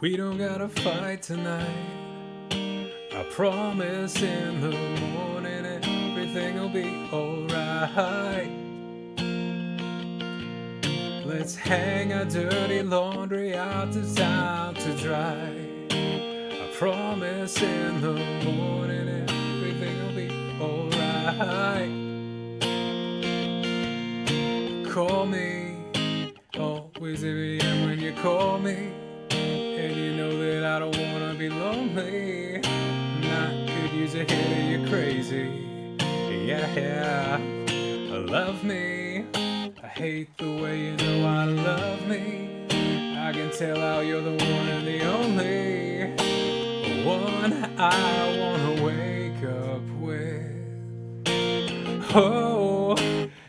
We don't gotta fight tonight. I promise in the morning everything'll be alright. Let's hang our dirty laundry out to time to dry. I promise in the morning everything'll be alright. Call me, always every AM when you call me. And you know that I don't wanna be lonely. And I could use a hit of you crazy. Yeah, love me. I hate the way you know I love me. I can tell how you're the one and the only one I wanna wake up with. Oh,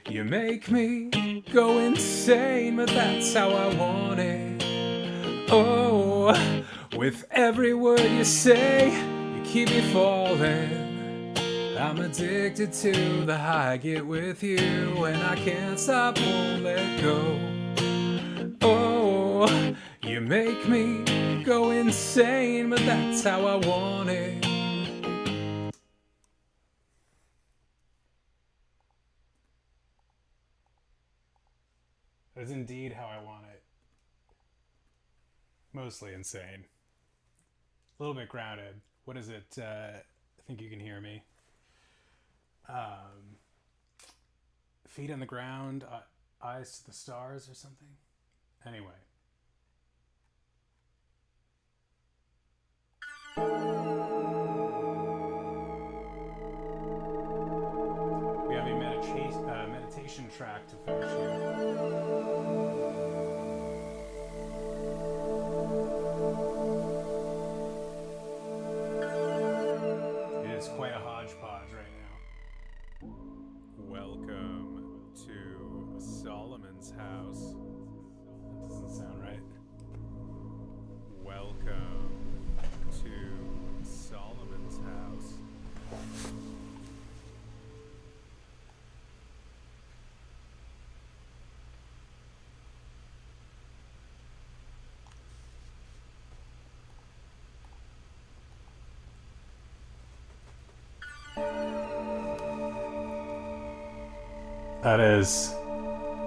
you make me go insane, but that's how I want it. Oh, with every word you say, you keep me falling. I'm addicted to the high I get with you, and I can't stop, won't let go. Oh, you make me go insane, but that's how I want it. That's indeed how I want it. Mostly insane. A little bit grounded. What is it? I think you can hear me. Feet on the ground, eyes to the stars or something. Anyway. We have a meditation track to finish here. It's quite a hodgepodge right now. Welcome to Solomon's house. That doesn't sound right. Welcome to Solomon's house. That is...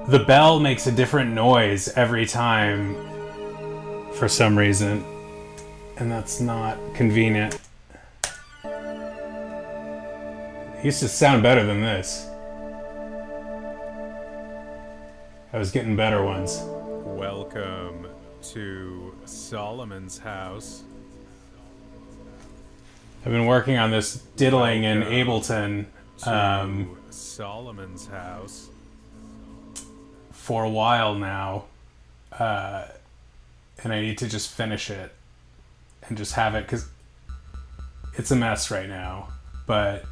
The bell makes a different noise every time for some reason. And that's not convenient. It used to sound better than this. I was getting better ones. Welcome to Solomon's house. I've been working on this diddling in Ableton. Solomon's house for a while now, and I need to just finish it and just have it, because it's a mess right now. But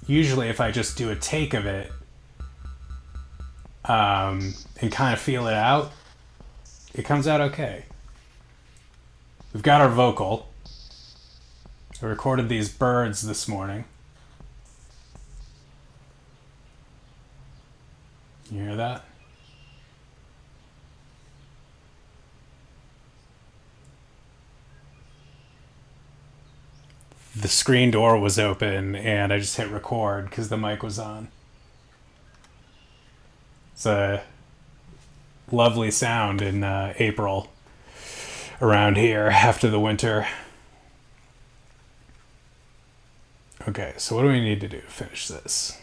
usually if I just do a take of it and kind of feel it out, it comes out okay. We've got our vocal. I recorded these birds this morning. You hear that? The screen door was open and I just hit record because the mic was on. It's a lovely sound in April around here after the winter. Okay, so what do we need to do to finish this?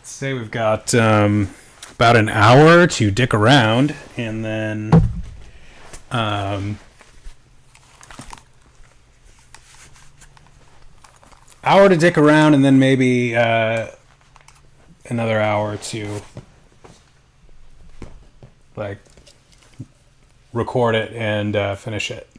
Say we've got about an hour to dick around, and then hour to dick around, and then maybe another hour to like record it and finish it.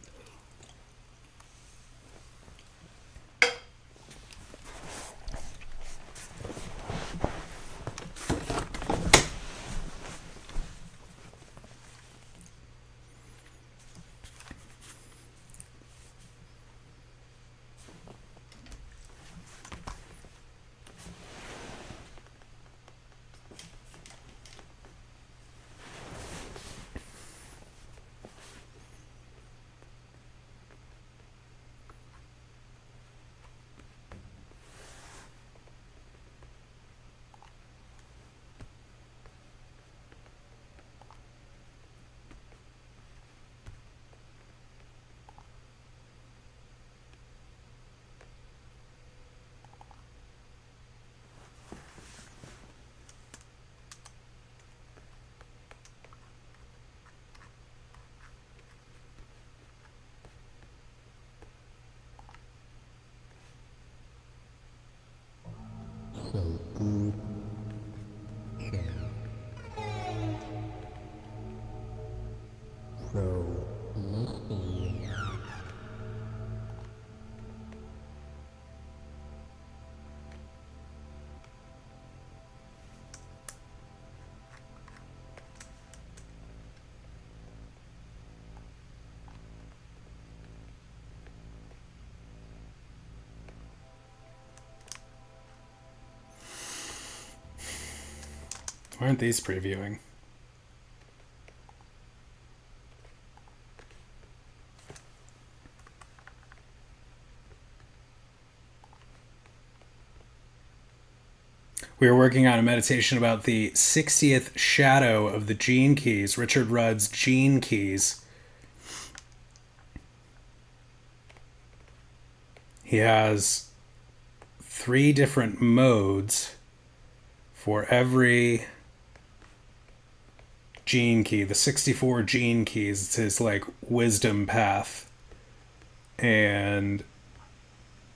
So good. So listen. Why aren't these previewing? We were working on a meditation about the 60th shadow of the Gene Keys, Richard Rudd's Gene Keys. He has 3 different modes for every gene key, the 64 gene keys. It's his like wisdom path. And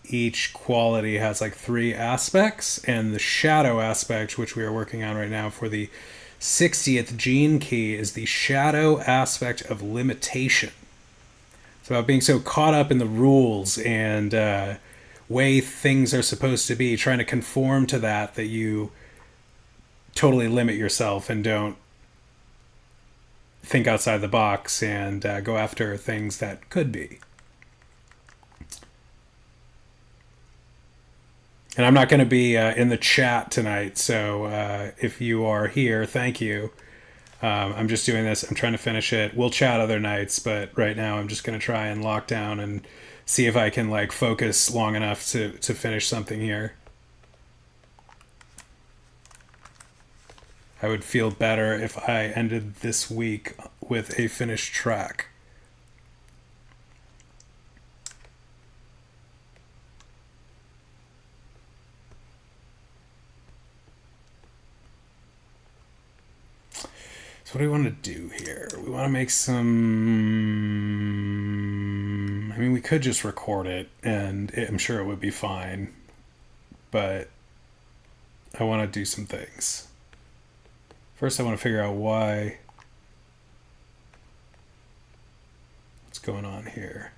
each quality has like 3 aspects, and the shadow aspect, which we are working on right now for the 60th gene key, is the shadow aspect of limitation. It's about being so caught up in the rules and way things are supposed to be, trying to conform to that you totally limit yourself and don't think outside the box and go after things that could be. And I'm not going to be in the chat tonight, so if you are here, thank you. I'm just doing this. I'm trying to finish it. We'll chat other nights, but right now I'm just going to try and lock down and see if I can like focus long enough to finish something here. I would feel better if I ended this week with a finished track. So what do we want to do here? We want to make some... I mean, we could just record it, and I'm sure it would be fine. But I want to do some things. First, I want to figure out what's going on here.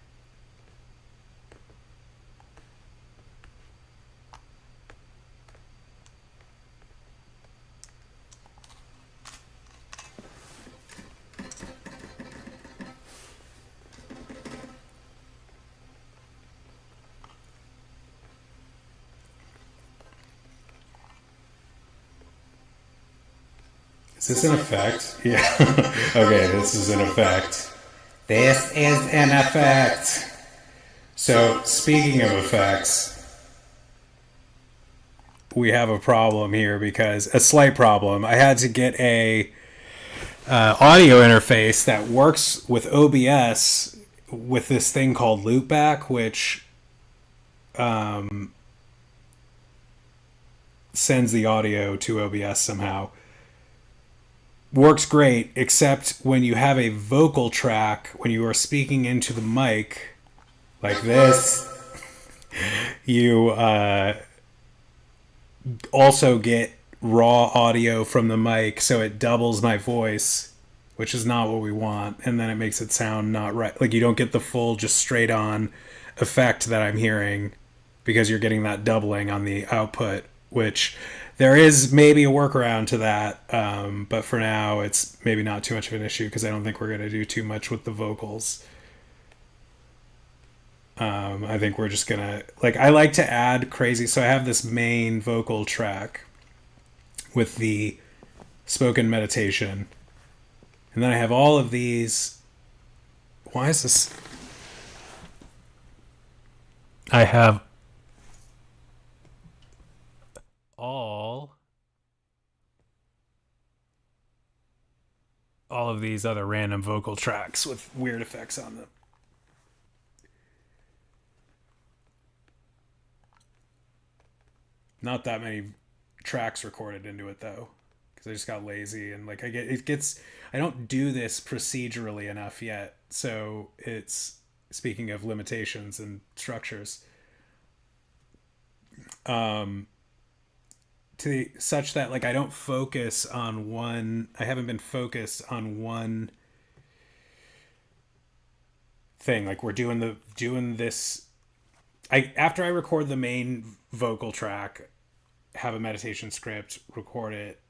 Is this an effect? Yeah. Okay, this is an effect. This is an effect. So, speaking of effects, we have a problem here because a slight problem. I had to get a audio interface that works with OBS with this thing called Loopback, which sends the audio to OBS somehow. Works great, except when you have a vocal track, when you are speaking into the mic, like this, you also get raw audio from the mic, so it doubles my voice, which is not what we want, and then it makes it sound not right. Like you don't get the full, just straight on effect that I'm hearing because you're getting that doubling on the output, which there is maybe a workaround to that, but for now it's maybe not too much of an issue because I don't think we're going to do too much with the vocals. I think we're just gonna I like to add crazy. So I have this main vocal track with the spoken meditation, and then I have all of these. Why is this? I have all of these other random vocal tracks with weird effects on them. Not that many tracks recorded into it though, because I just got lazy and I don't do this procedurally enough yet. So it's, speaking of limitations and structures, such that like I don't focus on one. I haven't been focused on one thing. Like we're doing this. I after I record the main vocal track, have a meditation script, record it,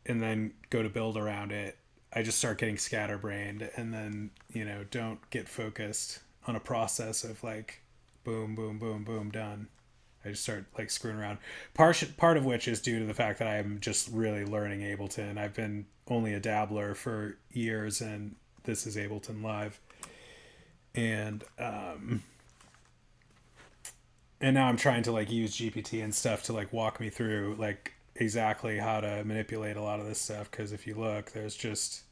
and then go to build around it. I just start getting scatterbrained, and then don't get focused on a process of like boom, boom, boom, boom, done. I just start like screwing around. Part of which is due to the fact that I'm just really learning Ableton. I've been only a dabbler for years, and this is Ableton Live, and now I'm trying to like use GPT and stuff to like walk me through like exactly how to manipulate a lot of this stuff. Because if you look, there's just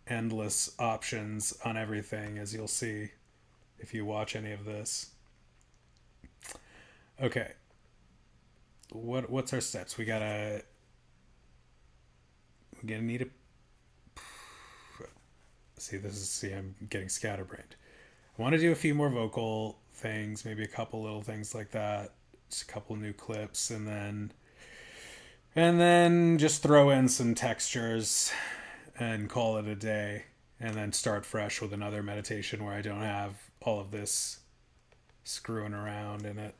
endless options on everything, as you'll see if you watch any of this. Okay. What's our steps? We're gonna need a see, I'm getting scatterbrained. I want to do a few more vocal things, maybe a couple little things like that, just a couple new clips, and then just throw in some textures and call it a day, and then start fresh with another meditation where I don't have all of this screwing around in it.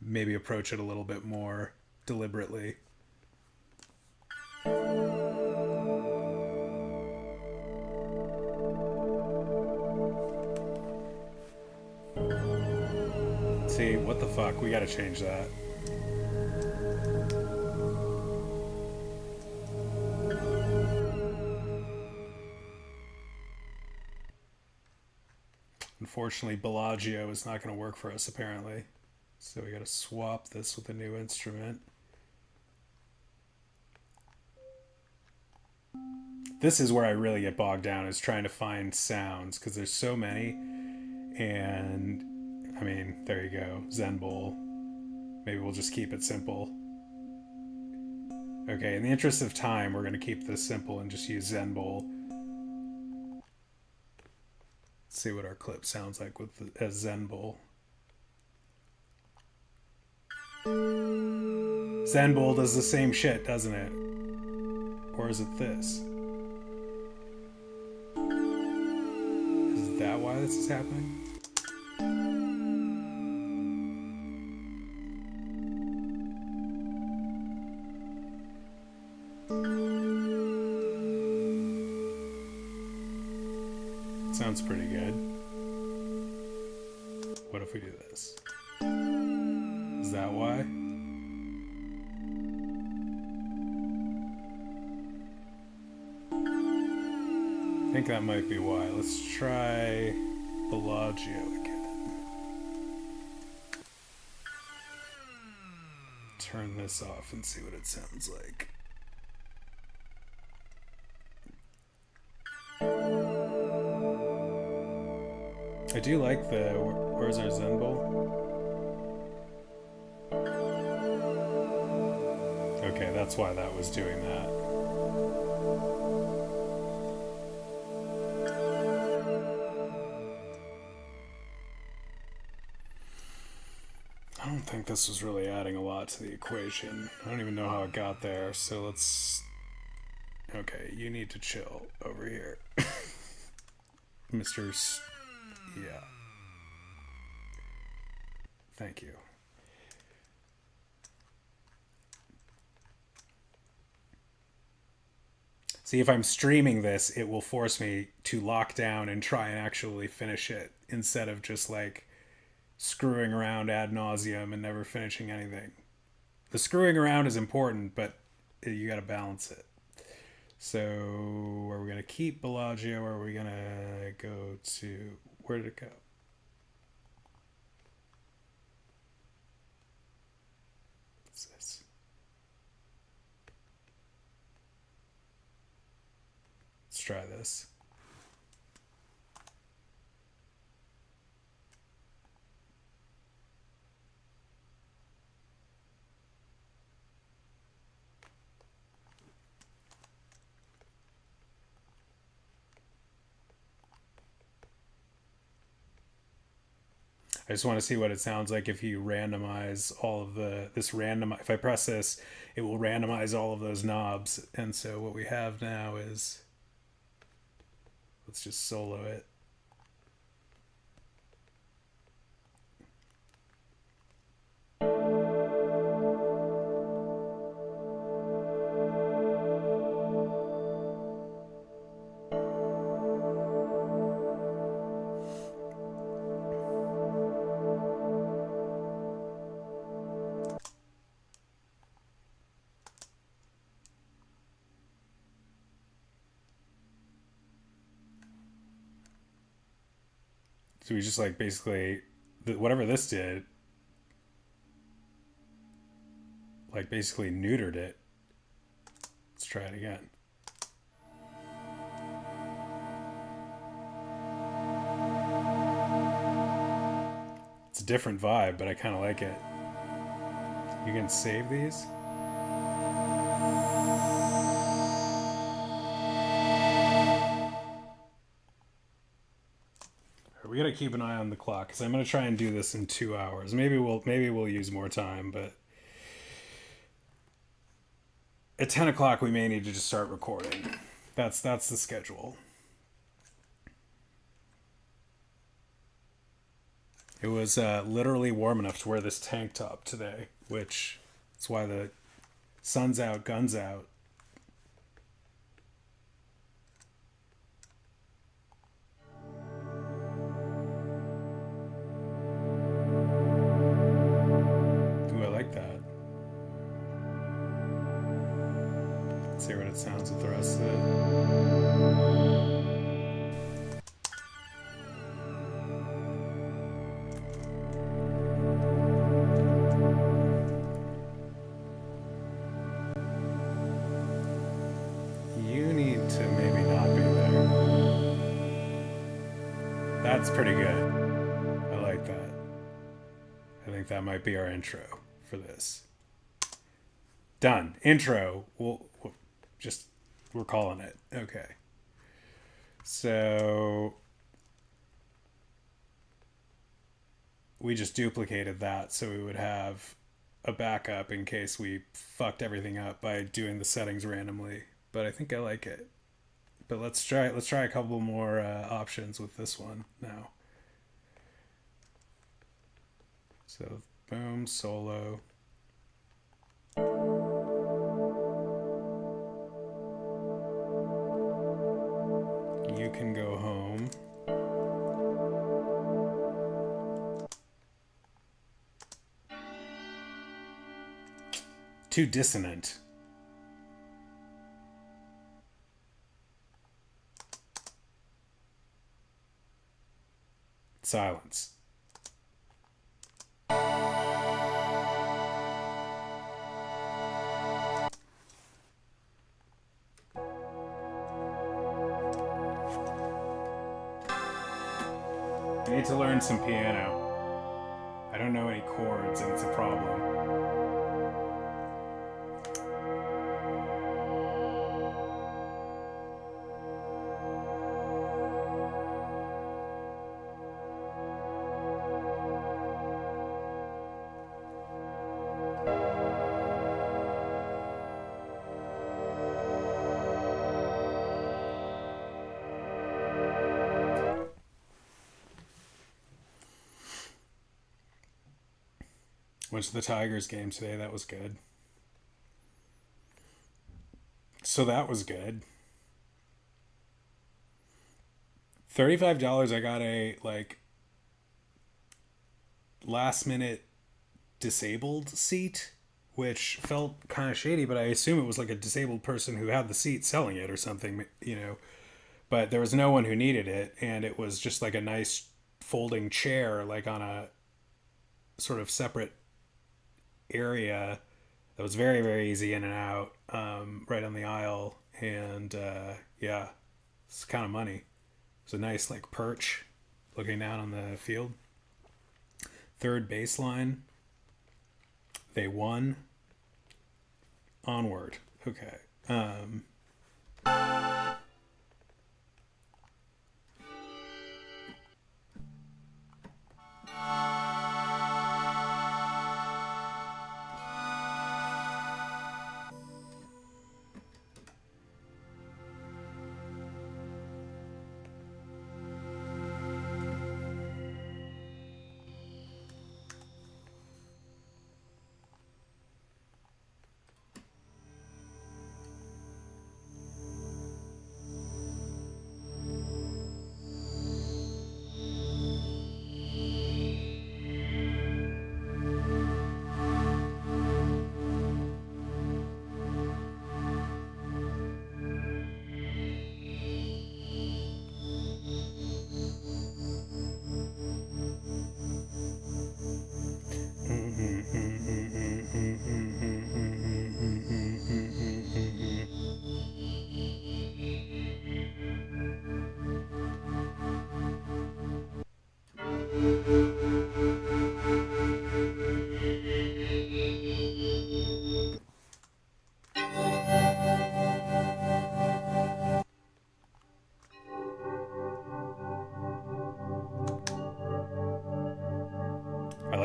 Maybe approach it a little bit more deliberately. See, what the fuck? We gotta change that. Unfortunately, Bellagio is not going to work for us, apparently. So we got to swap this with a new instrument. This is where I really get bogged down, is trying to find sounds, because there's so many. And, I mean, there you go. Zen Bowl. Maybe we'll just keep it simple. Okay, in the interest of time, we're going to keep this simple and just use Zen Bowl. See what our clip sounds like with a Zen Bowl. Zen Bowl does the same shit, doesn't it? Or is it this? Is that why this is happening? Sounds pretty good. What if we do this? Is that why? I think that might be why. Let's try Bellagio again. Turn this off and see what it sounds like. I do like the... Where's our Zen Bowl? Okay, that's why that was doing that. I don't think this was really adding a lot to the equation. I don't even know how it got there, so let's... Okay, you need to chill over here. Mr. Yeah. Thank you. See, if I'm streaming this, it will force me to lock down and try and actually finish it instead of just like screwing around ad nauseum and never finishing anything. The screwing around is important, but you got to balance it. So, are we going to keep Bellagio, or are we going to go to... Where did it go? What's this? Let's try this. I just want to see what it sounds like if you randomize all of if I press this, it will randomize all of those knobs. And so what we have now is, let's just solo it. So we just like basically, whatever this did, like basically neutered it. Let's try it again. It's a different vibe, but I kind of like it. You can save these. We gotta keep an eye on the clock because I'm gonna try and do this in 2 hours. Maybe we'll use more time, but at 10 o'clock we may need to just start recording. That's the schedule. It was literally warm enough to wear this tank top today, which is why the sun's out, guns out. See what it sounds with the rest of it. You need to maybe not be there. That's pretty good. I like that. I think that might be our intro for this. Done. Intro. We're calling it. Okay. So we just duplicated that so we would have a backup in case we fucked everything up by doing the settings randomly. But I think I like it. But let's try a couple more options with this one now. So boom, solo. You can go home. Too dissonant. Silence. I need to learn some piano. I don't know any chords, and it's a problem. Went to the Tigers game today. That was good. So that was good. $35. I got a last minute disabled seat, which felt kind of shady, but I assume it was like a disabled person who had the seat selling it or something, but there was no one who needed it. And it was just like a nice folding chair, like on a sort of separate area that was very, very easy in and out, right on the aisle. And yeah, it's kind of money. It was a nice like perch looking down on the field. Third baseline. They won. Onward. Okay.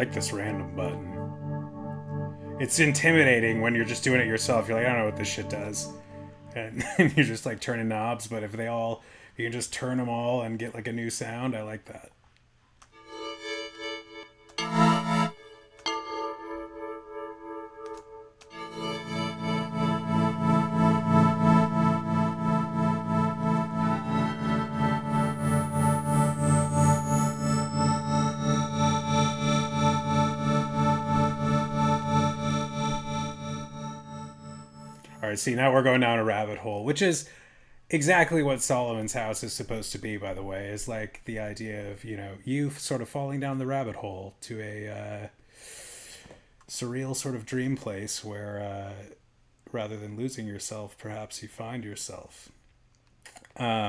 like this random button. It's intimidating when you're just doing it yourself. You're like, I don't know what this shit does. And you're just like turning knobs, but if you can just turn them all and get like a new sound, I like that. All right, see, now we're going down a rabbit hole, which is exactly what Solomon's House is supposed to be, by the way, is like the idea of, you sort of falling down the rabbit hole to a surreal sort of dream place where rather than losing yourself, perhaps you find yourself. But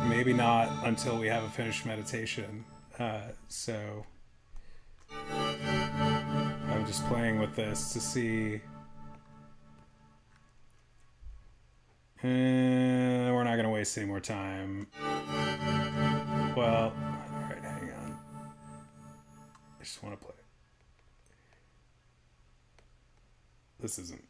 maybe not until we have a finished meditation. So I'm just playing with this to see. We're not going to waste any more time. Well, alright, hang on. I just want to play. This isn't.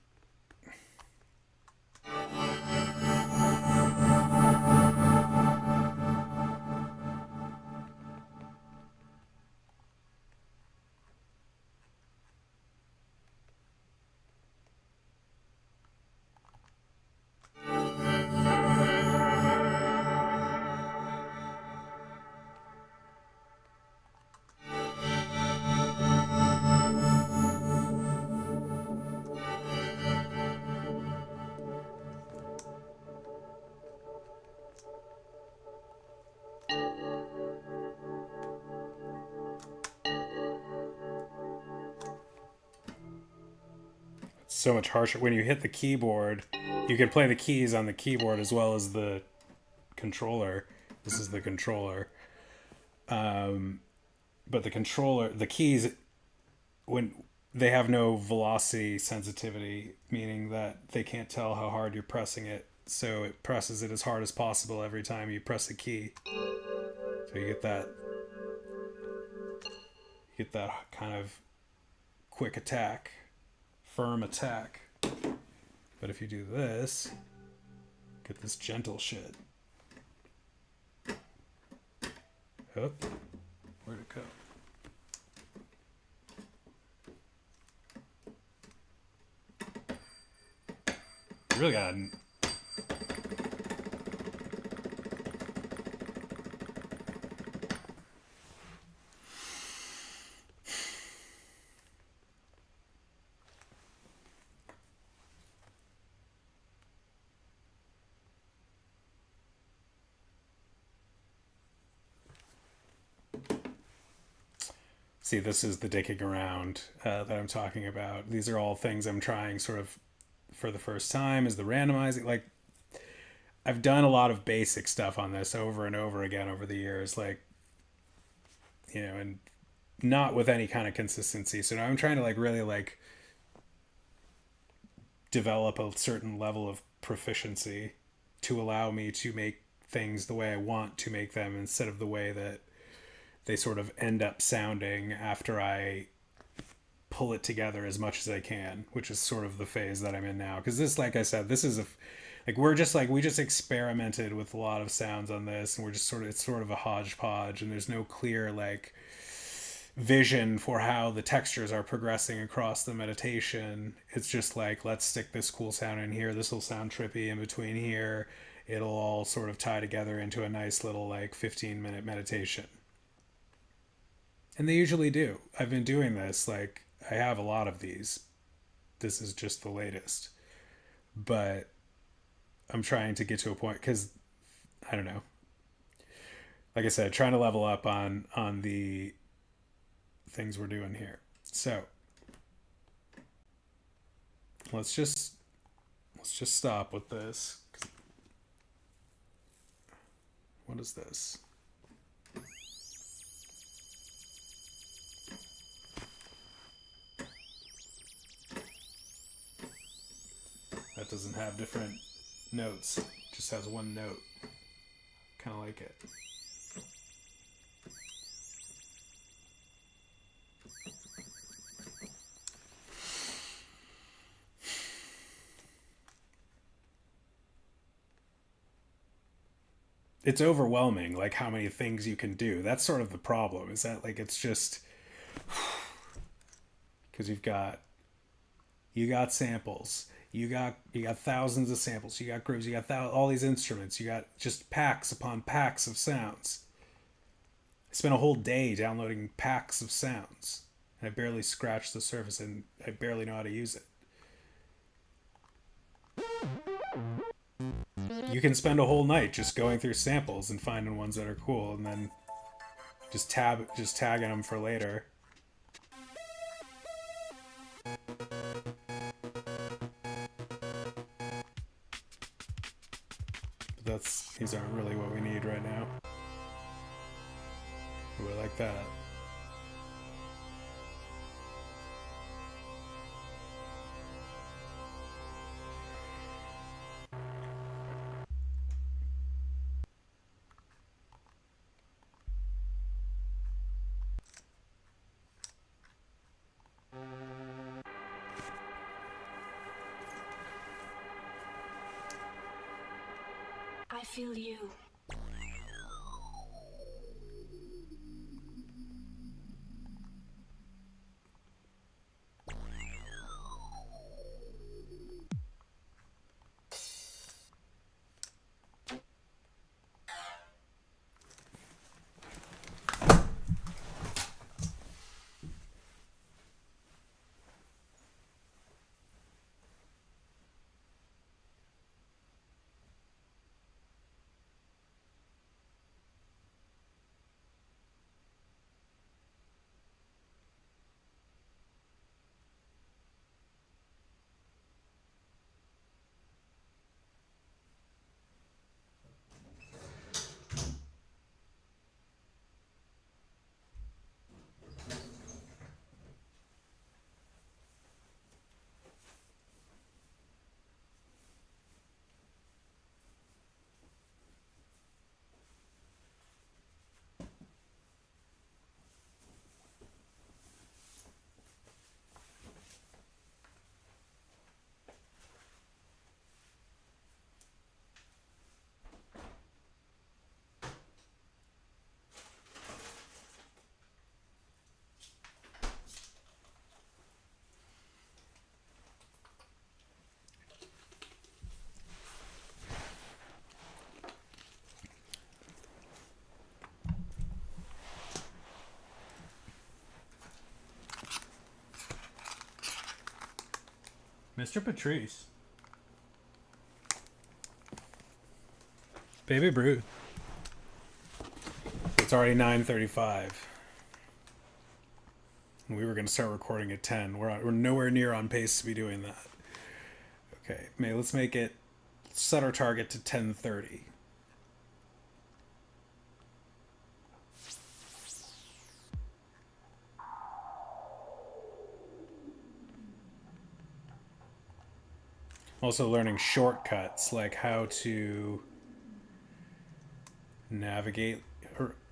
So much harsher when you hit the keyboard. You can play the keys on the keyboard as well as the controller. This is the controller, but the keys, when they have no velocity sensitivity, meaning that they can't tell how hard you're pressing it, so it presses it as hard as possible every time you press a key. So you get that kind of quick attack, firm attack. But if you do this, get this gentle shit. Oh, where'd it go? You really gotta. See, this is the dicking around that I'm talking about. These are all things I'm trying sort of for the first time, is the randomizing. Like, I've done a lot of basic stuff on this over and over again over the years, like, and not with any kind of consistency. So now I'm trying to like really like develop a certain level of proficiency to allow me to make things the way I want to make them instead of the way that they sort of end up sounding after I pull it together as much as I can, which is sort of the phase that I'm in now. Because this, like I said, this is we just experimented with a lot of sounds on this, and it's sort of a hodgepodge, and there's no clear like vision for how the textures are progressing across the meditation. It's just like, let's stick this cool sound in here. This will sound trippy in between here. It'll all sort of tie together into a nice little like 15-minute meditation. And they usually do. I've been doing this, like, I have a lot of these. This is just the latest. But I'm trying to get to a point, because, I don't know. Like I said, trying to level up on the things we're doing here. So, let's just stop with this. What is this? That doesn't have different notes. It just has one note. Kind of like it. it's overwhelming, like how many things you can do. That's sort of the problem, is that like it's just because you got samples, you got thousands of samples, you got grooves, you got all these instruments, you got just packs upon packs of sounds. I spent a whole day downloading packs of sounds, and I barely scratched the surface, and I barely know how to use it. You can spend a whole night just going through samples and finding ones that are cool, and then just tagging them for later. But these aren't really what we need right now. We like that. I feel you. Mr. Patrice. Baby Brew. It's already 9:35. We were going to start recording at 10. We're nowhere near on pace to be doing that. Okay, let's set our target to 10:30. Also learning shortcuts, like how to navigate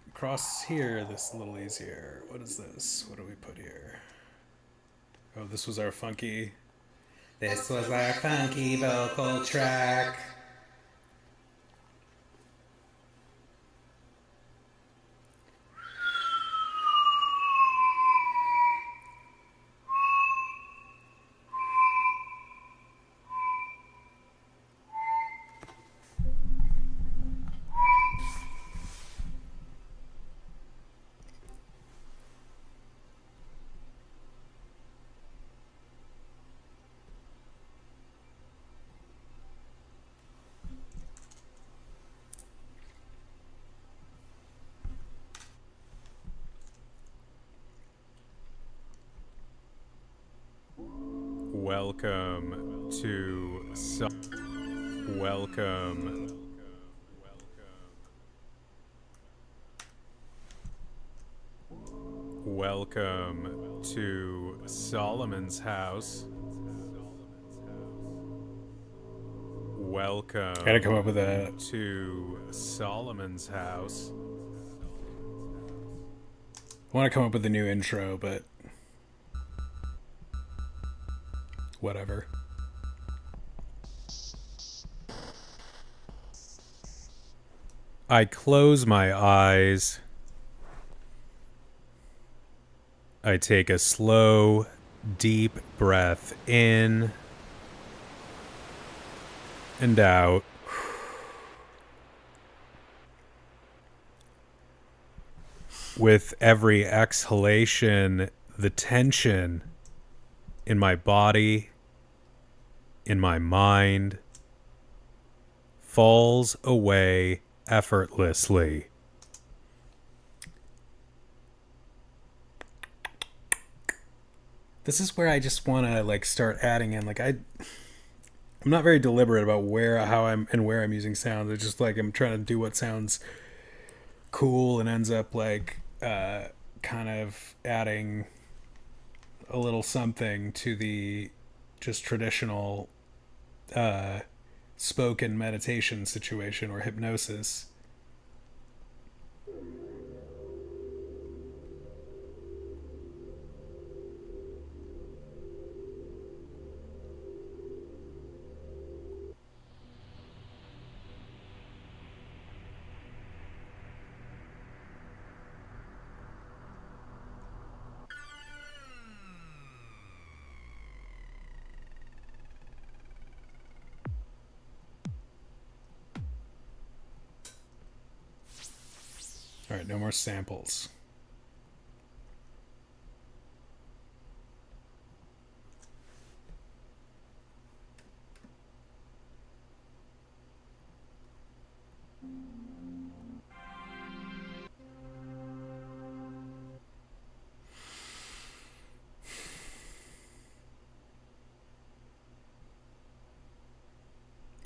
across here this a little easier. What is this? What do we put here? Oh, this was our funky vocal track. Welcome to Solomon's house. Welcome. Gotta come up with that. To Solomon's house. I want to come up with a new intro, but whatever. I close my eyes. I take a slow, deep breath in and out. With every exhalation, the tension in my body, in my mind, falls away effortlessly. This is where I just want to like start adding in I'm not very deliberate about where I'm using sounds. It's just like I'm trying to do what sounds cool and ends up like kind of adding a little something to the just traditional spoken meditation situation or hypnosis. All right, no more samples.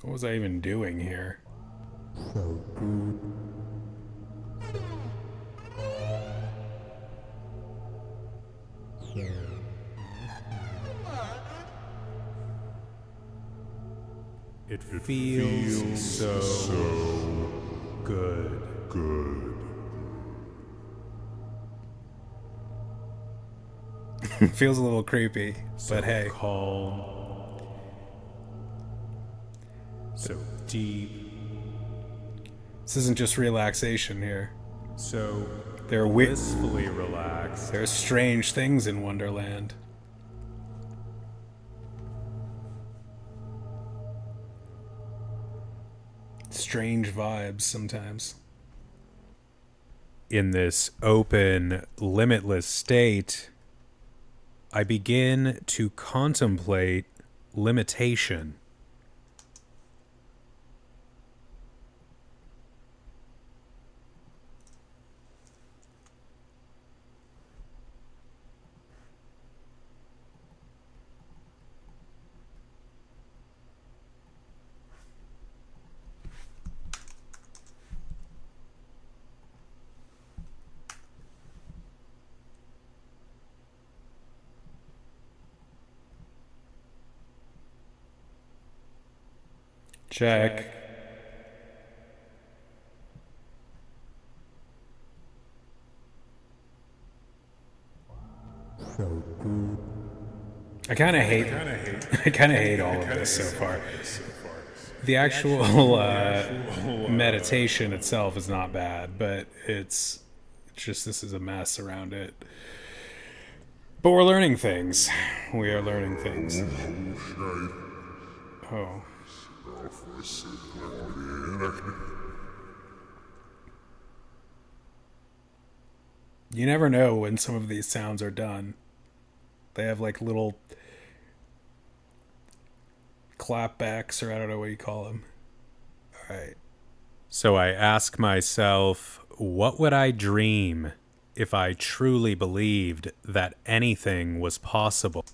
What was I even doing here? So good. So It feels so good. Feels a little creepy, but hey. Calm. So deep. This isn't just relaxation here. So There are blissfully relaxed. there are strange things in Wonderland. Strange vibes sometimes. In this open, limitless state, I begin to contemplate limitation. Check. so good. I kind of hate all of this so far. The actual meditation itself is not bad, but it's just this is a mess around it. But we're learning things. We are learning things. Oh. You never know when some of these sounds are done. They have like little clapbacks, or I don't know what you call them. All right. So I ask myself, what would I dream if I truly believed that anything was possible?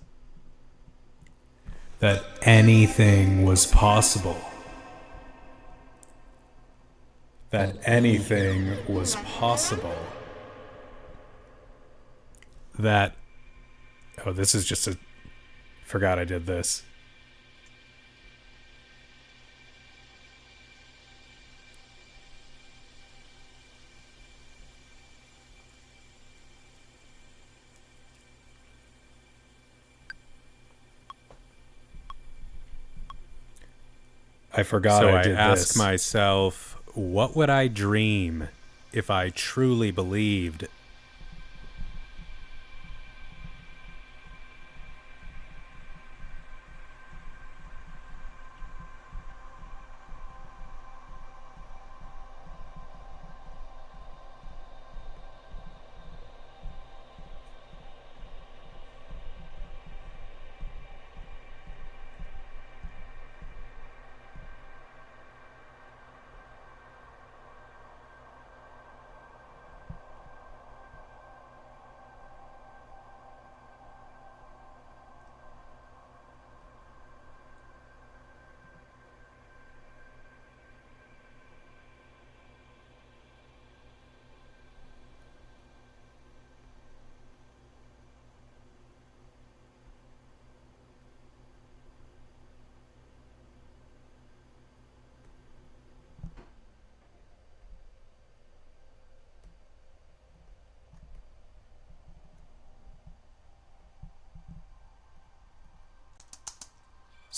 That anything was possible. That anything was possible. That, oh, this is just a, forgot I did this. I forgot So I I did ask this. myself, what would I dream if I truly believed?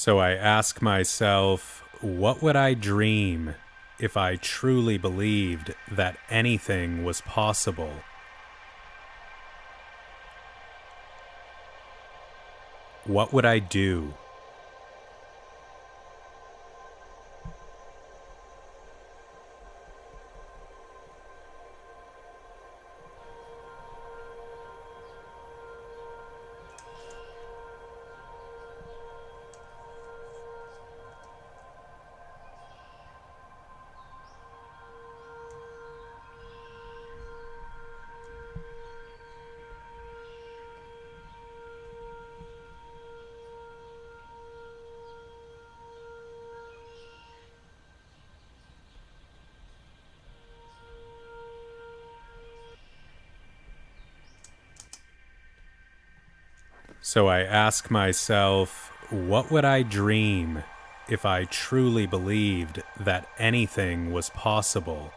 So I ask myself, what would I dream if I truly believed that anything was possible? What would I do? So I ask myself, what would I dream if I truly believed that anything was possible?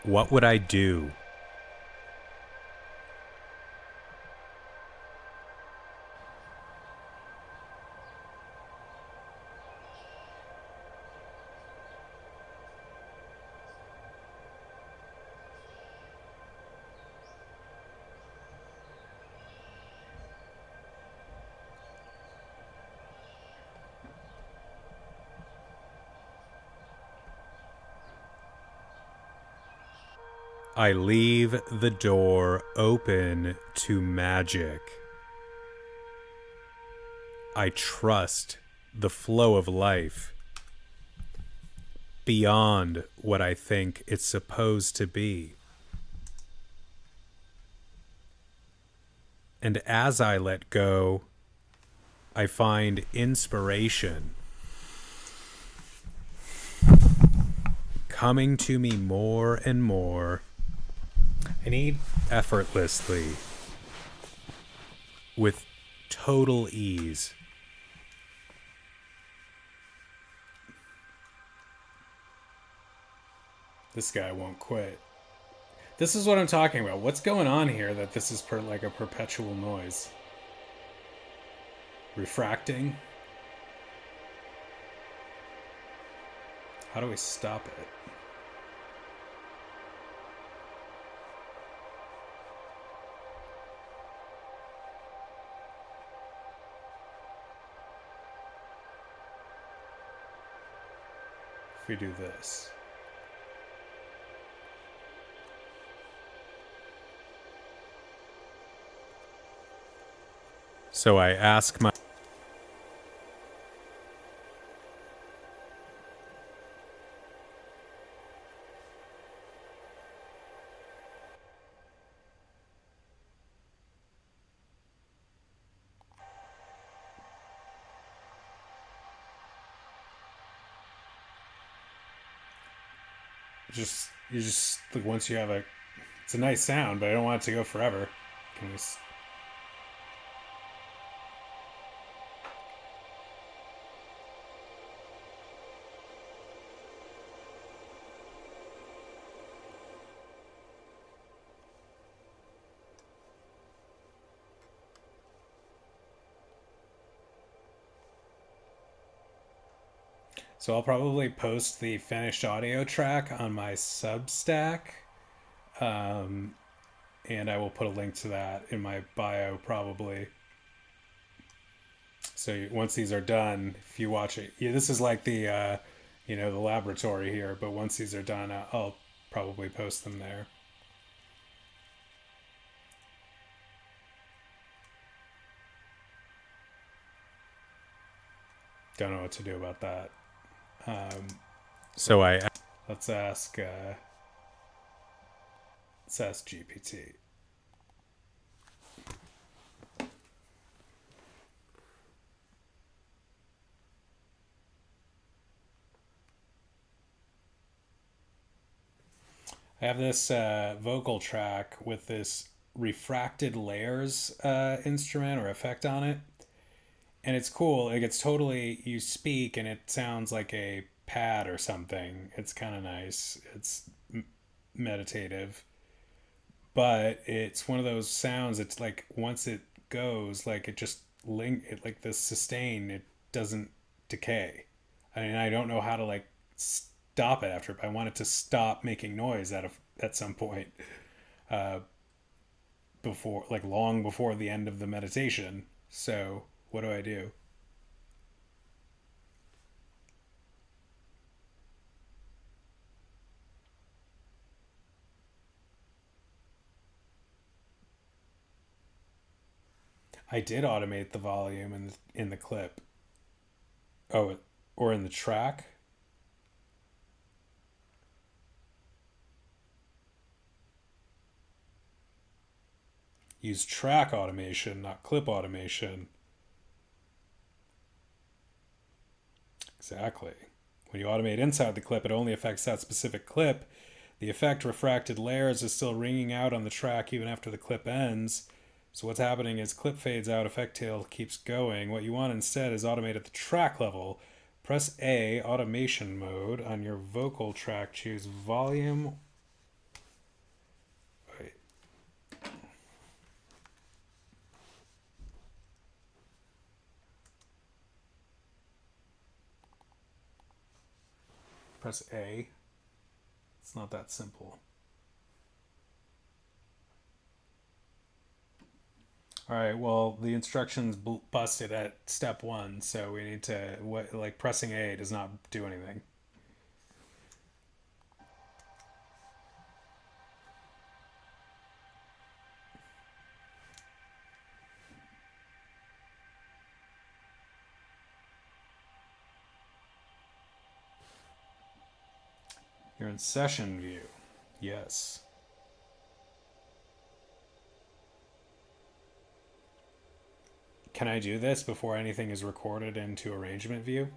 What would I do? I leave the door open to magic. I trust the flow of life beyond what I think it's supposed to be. And as I let go, I find inspiration coming to me more and more. I need effortlessly, with total ease. This guy won't quit. This is what I'm talking about. What's going on here that this is like a perpetual noise? Refracting? How do we stop it? If we do this. So I ask my... You just like once you have it's a nice sound, but I don't want it to go forever. Can we So I'll probably post the finished audio track on my Substack, um, and I will put a link to that in my bio probably. So once these are done, if you watch it, yeah, this is like the the laboratory here. But once these are done, I'll probably post them there. Don't know what to do about that. So let's ask GPT. I have this vocal track with this refracted layers instrument or effect on it, and it's cool. Like it's totally, you speak and it sounds like a pad or something. It's kind of nice. It's meditative, but it's one of those sounds. It's like once it goes, like it just it like the sustain. It doesn't decay. I mean, I don't know how to like stop it after. I want it to stop making noise at some point, uh, before like long before the end of the meditation. So what do I do? I did automate the volume in the clip. Oh, or in the track. Use track automation, not clip automation. Exactly. When you automate inside the clip, it only affects that specific clip. The effect refracted layers is still ringing out on the track even after the clip ends. So what's happening is clip fades out, effect tail keeps going. What you want instead is automate at the track level. Press A, automation mode. On your vocal track, choose volume. Wait. Press A. It's not that simple. All right, well, the instructions busted at step one, so we need to, like pressing A does not do anything. You're in session view. Yes. Can I do this before anything is recorded into arrangement view?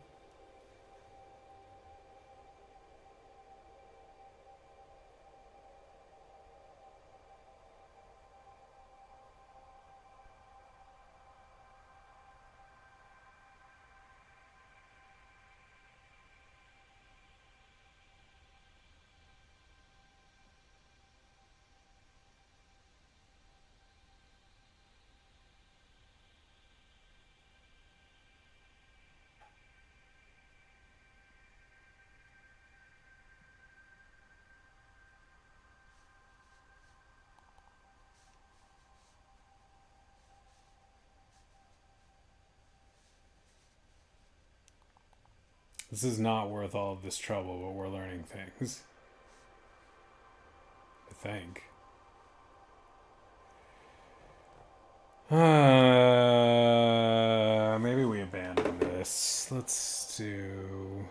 This is not worth all of this trouble, but we're learning things. I think. Maybe we abandon this. Let's do.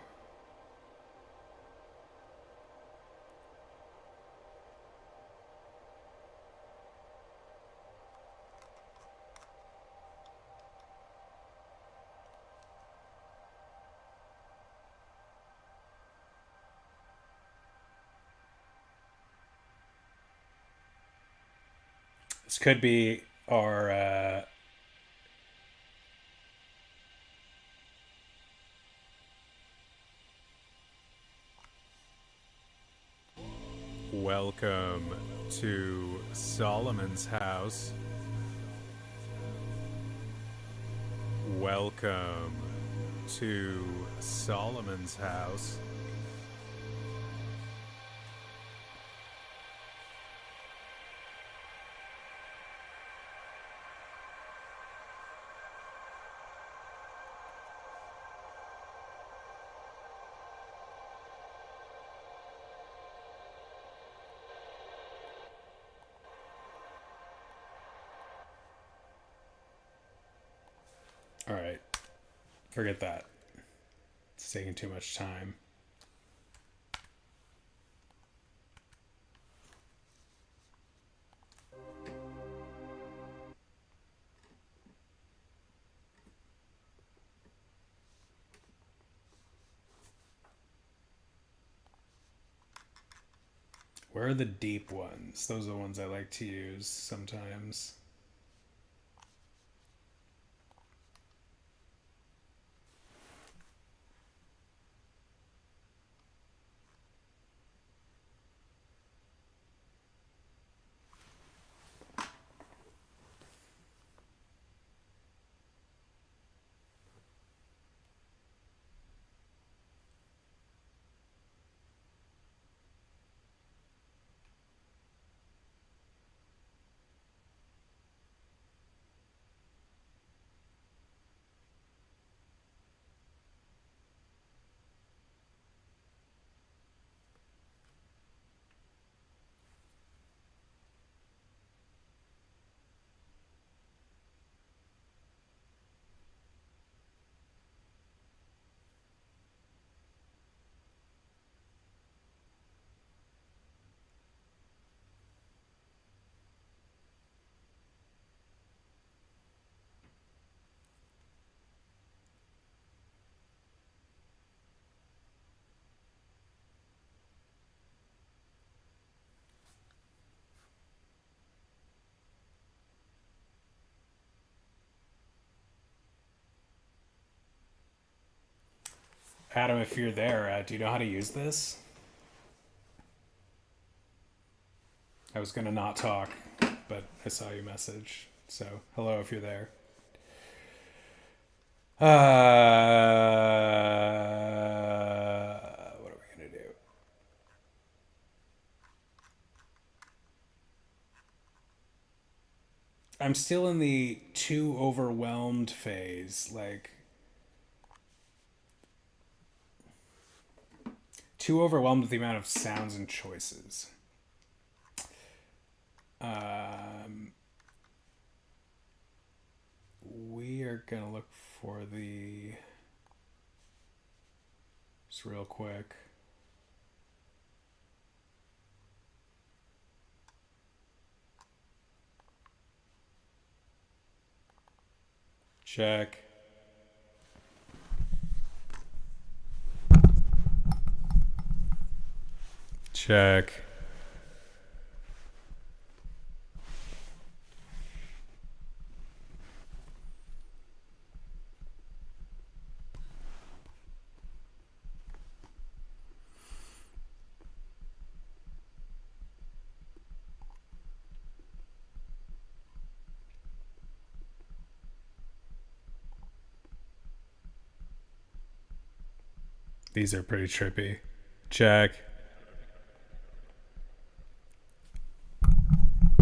This could be our. Welcome to Solomon's house. Welcome to Solomon's house. All right. Forget that. It's taking too much time. Where are the deep ones? Those are the ones I like to use sometimes. Adam, if you're there, do you know how to use this? I was gonna not talk, but I saw your message. So, hello if you're there. What are we gonna do? I'm still in the too overwhelmed phase, like too overwhelmed with the amount of sounds and choices. We are gonna look for the just real quick. Check. Check. These are pretty trippy. Check.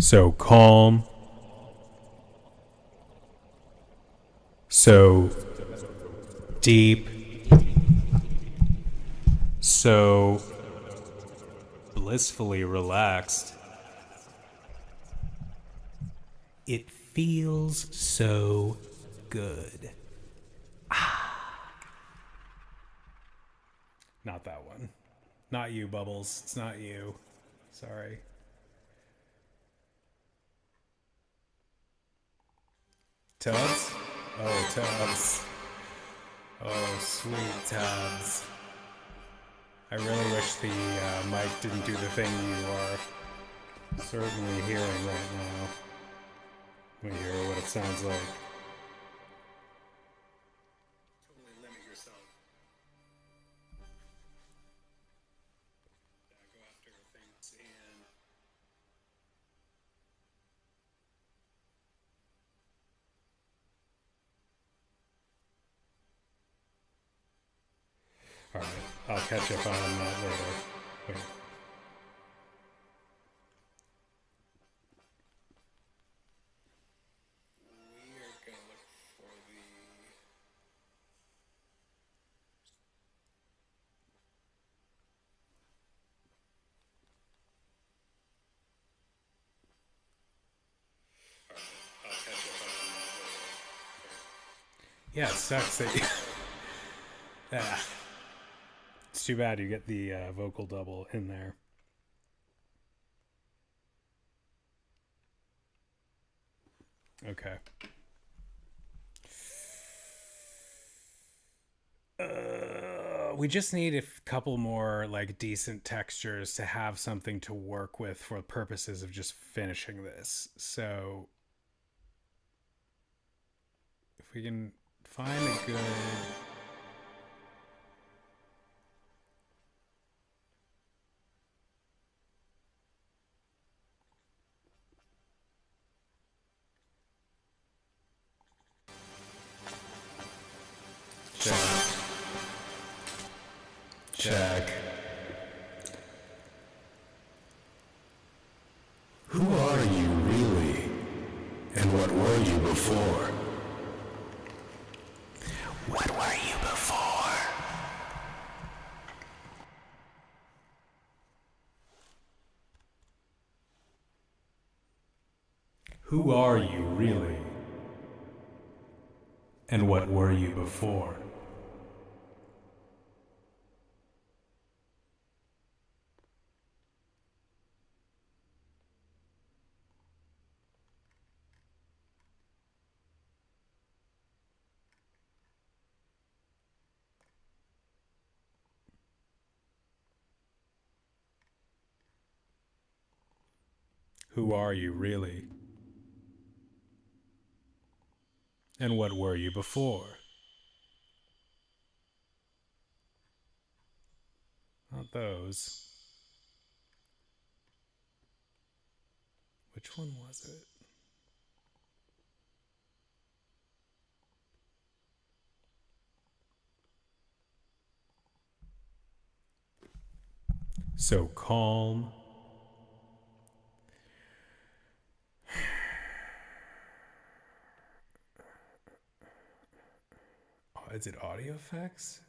So calm. So deep. So blissfully relaxed. It feels so good. Not that one. Not you, Bubbles. It's not you. Sorry. Tubbs? Oh, Tubbs. Oh, sweet Tubbs. I really wish the mic didn't do the thing you are certainly hearing right now. Let me hear what it sounds like. Totally limit yourself. Go after things and All right, I'll catch up on that later. Wait. We are gonna look for the. I'll catch up on that later. Yeah, it sucks that you. Yeah. It's too bad you get the vocal double in there. Okay. We just need a couple more like decent textures to have something to work with for purposes of just finishing this. So if we can find a good check. Who are you really? And what were you before? What were you before? Who are you really? And what were you before? Who are you really? And what were you before? Not those. Which one was it? So calm. Oh, is it audio effects?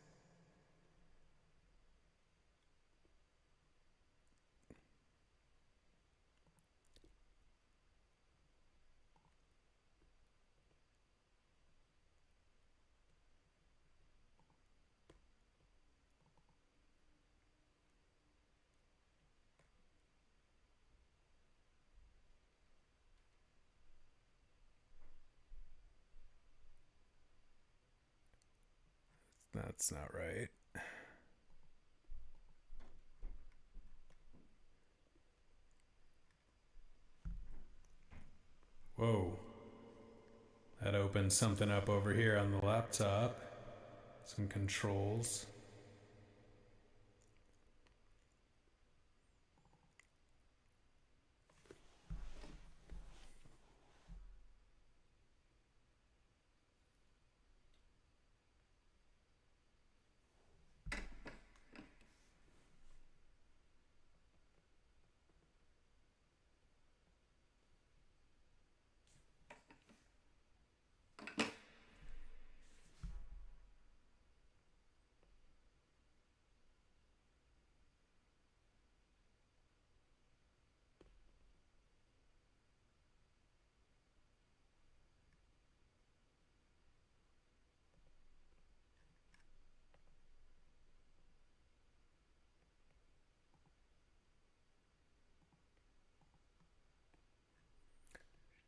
That's not right. Whoa. That opens something up over here on the laptop. Some controls.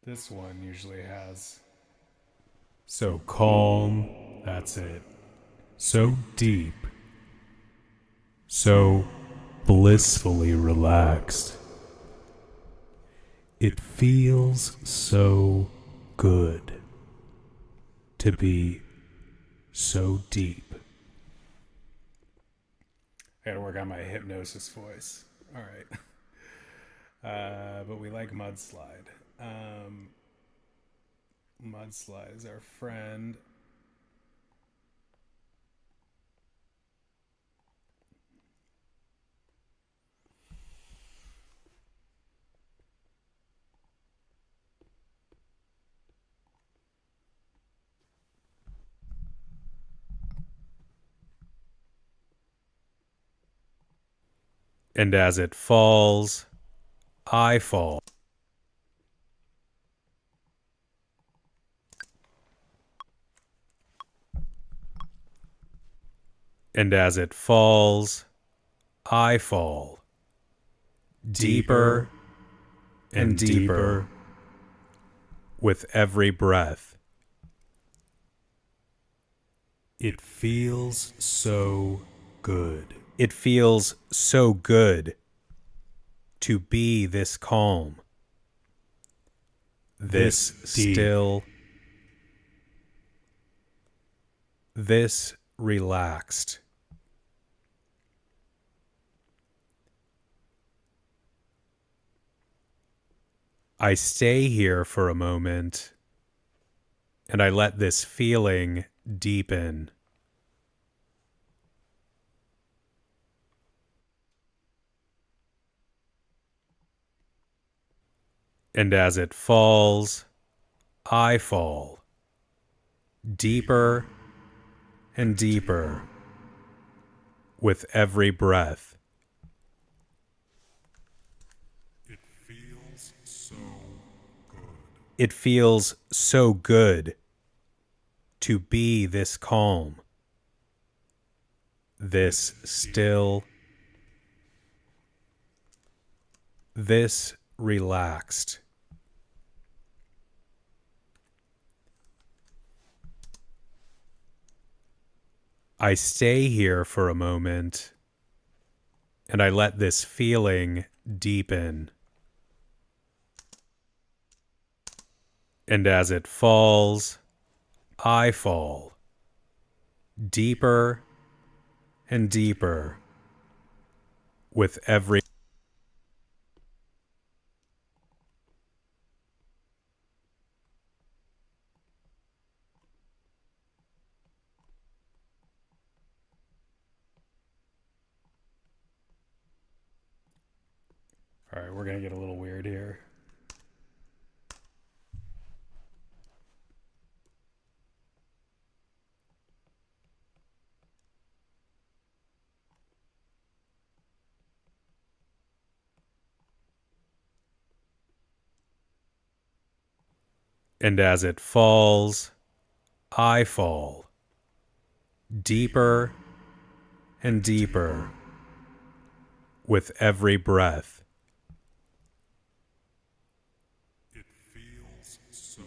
This one usually has. So calm. That's it. So deep. So blissfully relaxed. It feels so good to be so deep. I gotta work on my hypnosis voice. All right. But we like Mudslide. Mudslide is our friend. And as it falls, I fall. And as it falls, I fall. Deeper and deeper with every breath. It feels so good. It feels so good to be this calm, this deep. still, this relaxed. I stay here for a moment and I let this feeling deepen. And as it falls, I fall. Deeper and deeper with every breath. It feels so good. It feels so good to be this calm, this still, this relaxed. I stay here for a moment and I let this feeling deepen. And as it falls, I fall. Deeper and deeper with every. All right, we're going to get a little weird here. And as it falls, I fall. Deeper and deeper with every breath. It feels so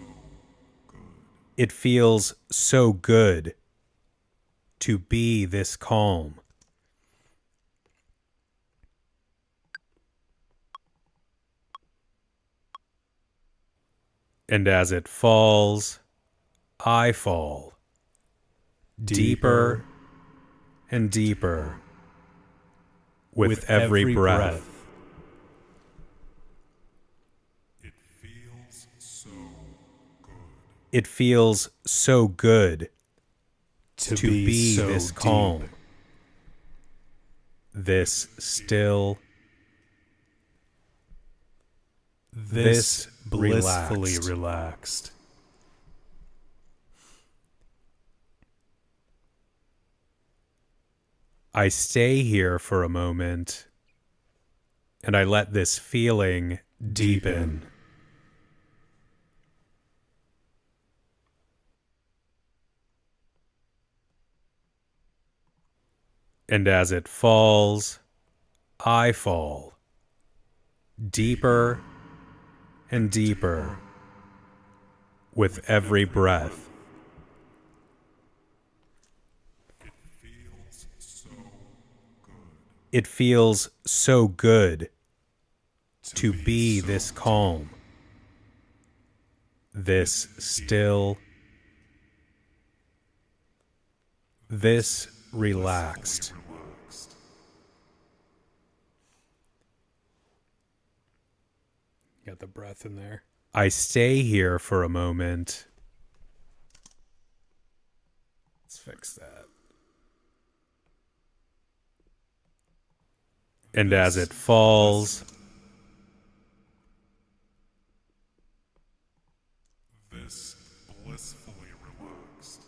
good. It feels so good to be this calm. And as it falls, I fall. Deeper and deeper with every breath. It feels so good. It feels so good To to be so this deep. calm, this still, This blissfully relaxed. relaxed. I stay here for a moment and I let this feeling deepen. And as it falls, I fall. Deeper and deeper with every breath. Feels so good. It feels so good to be this calm, this still, this relaxed. Relaxed. Got the breath in there. I stay here for a moment. Let's fix that. And as it falls, This blissfully relaxed.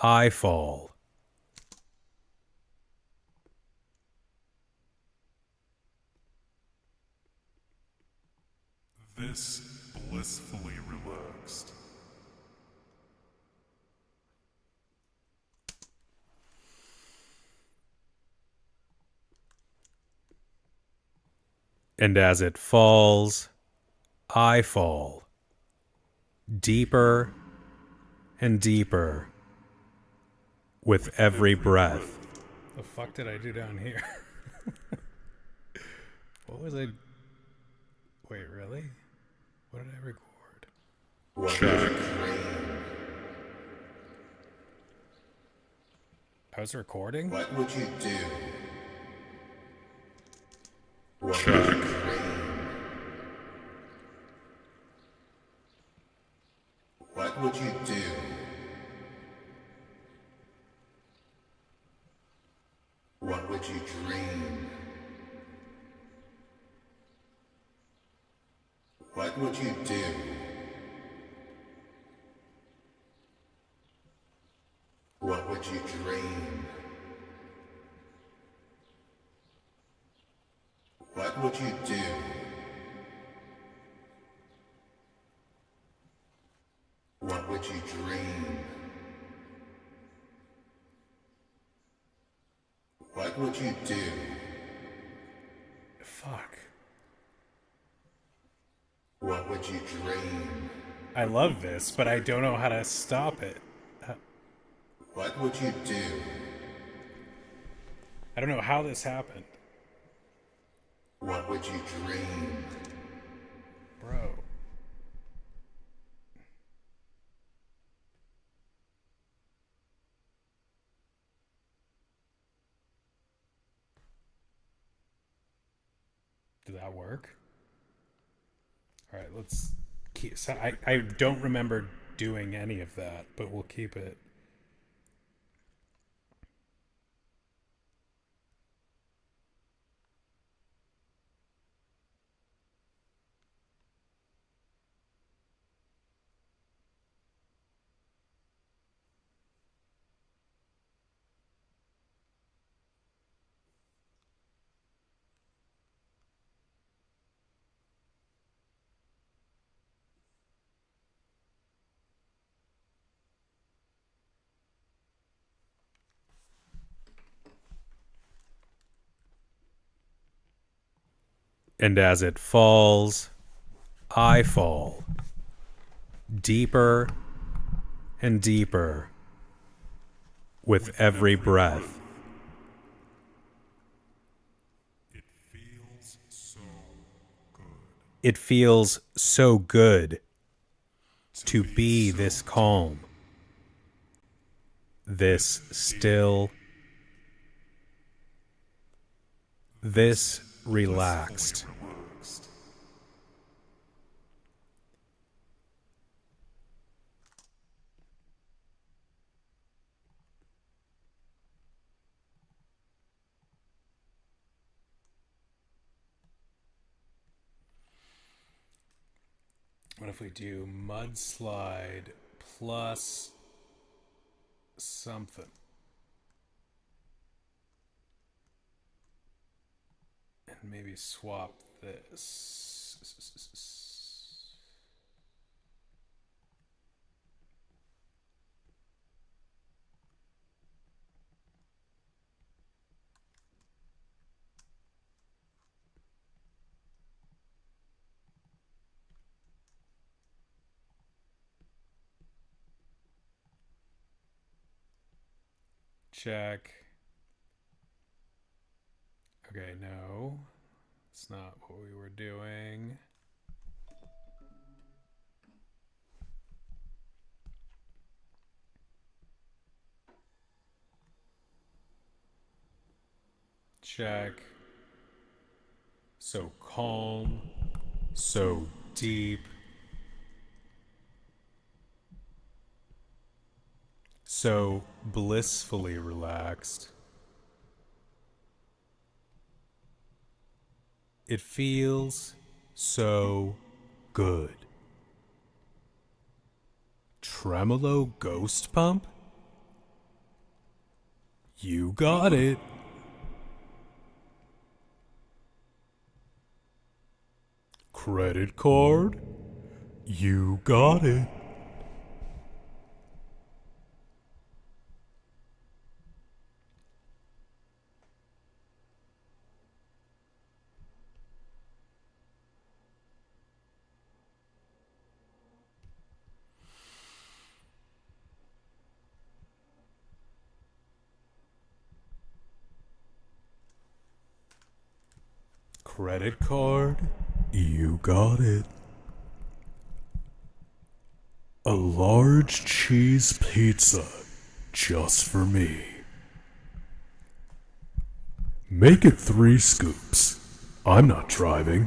I fall. This blissfully relaxed. And as it falls, I fall. Deeper and deeper with every breath. The fuck did I do down here? What was I... Wait, really? What did I record? Check. I was recording? What would you do? Check. What would you do? What would you dream? What would you do? What would you dream? What would you do? What would you dream? What would you do? Fuck. What would you dream? I love this, but I don't know how to stop it. What would you do? I don't know how this happened. What would you dream? Bro. Did that work? All right, let's keep... So I don't remember doing any of that, but we'll keep it. And as it falls, I fall. Deeper and deeper with every breath. It feels so good. It feels so good to be this calm, this still, this relaxed. Relaxed. What if we do mudslide plus something? And maybe swap this. Check. Okay, no. It's not what we were doing. Check. So calm, so deep, so blissfully relaxed. It feels so good. Tremolo Ghost Pump? You got it. Credit card? You got it. Credit card? You got it. A large cheese pizza just for me. Make it 3 scoops. I'm not driving.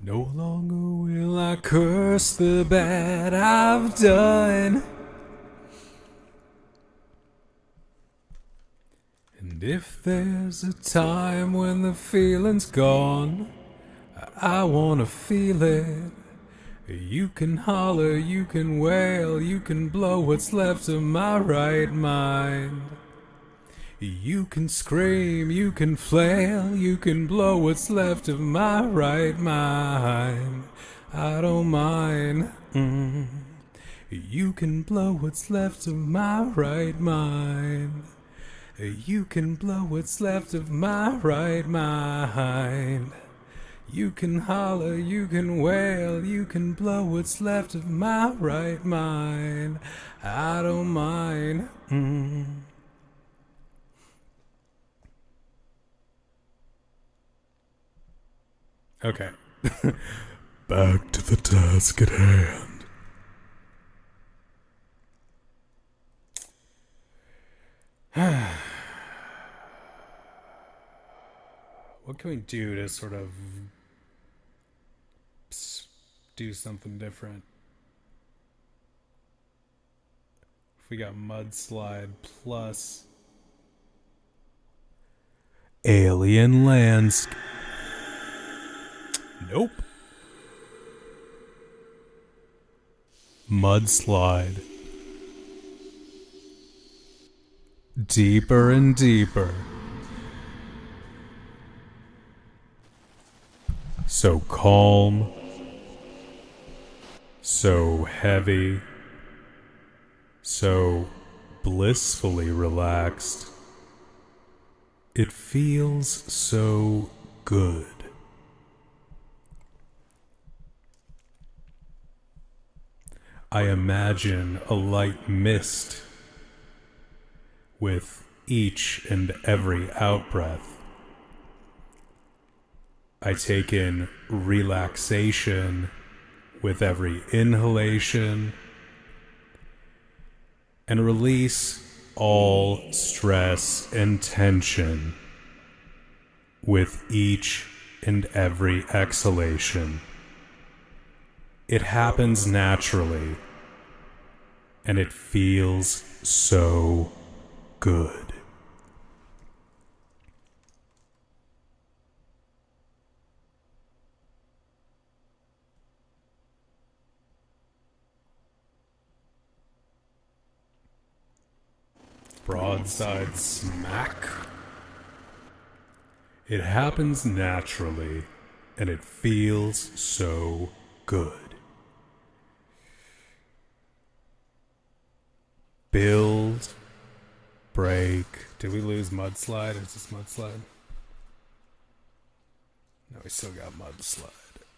No longer will I curse the bad I've done. And if there's a time when the feeling's gone, I wanna feel it. You can holler, you can wail, you can blow what's left of my right mind. You can scream, you can flail, you can blow what's left of my right mind. I don't mind. You can blow what's left of my right mind. You can blow what's left of my right mind. You can holler, you can wail, you can blow what's left of my right mind. I don't mind. Okay. Back to the task at hand. What can we do to sort of do something different? If we got Mudslide plus Alien Landscape. Nope. Mudslide. Deeper and deeper. So calm. So heavy. So blissfully relaxed. It feels so good. I imagine a light mist with each and every outbreath. I take in relaxation with every inhalation and release all stress and tension with each and every exhalation. It happens naturally, and it feels so good. Broadside smack. It happens naturally, and it feels so good. Build, break. Did we lose mudslide? Is this mudslide? No, we still got mudslide.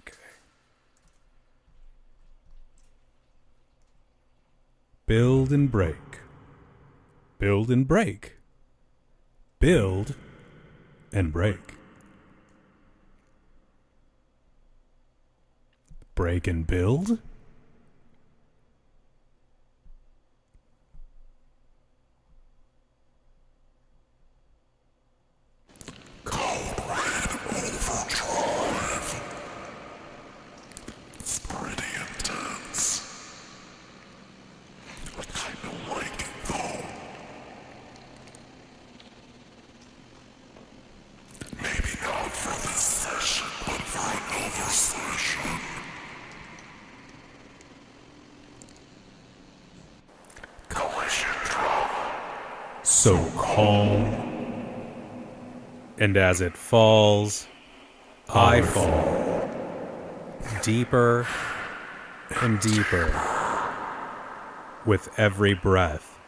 Okay. Build and break. Build and break. Build and break. Break and build? So calm. And as it falls, I fall. Deeper and deeper. With every breath.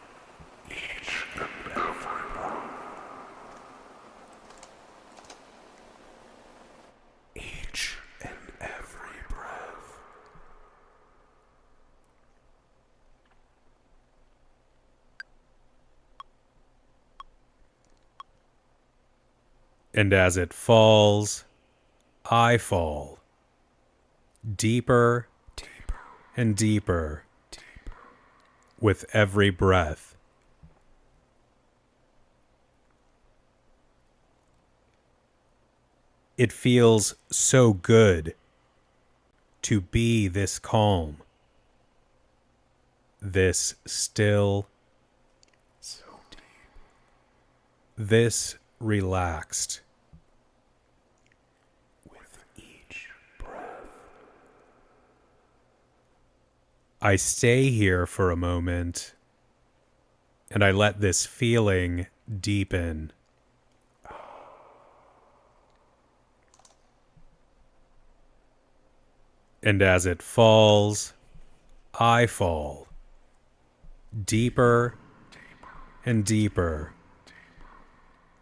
Each and every breath. And as it falls, I fall. Deeper and deeper. With every breath. It feels so good to be this calm, this still, so deep, this relaxed. With each breath, I stay here for a moment, and I let this feeling deepen. And as it falls, I fall. Deeper and deeper.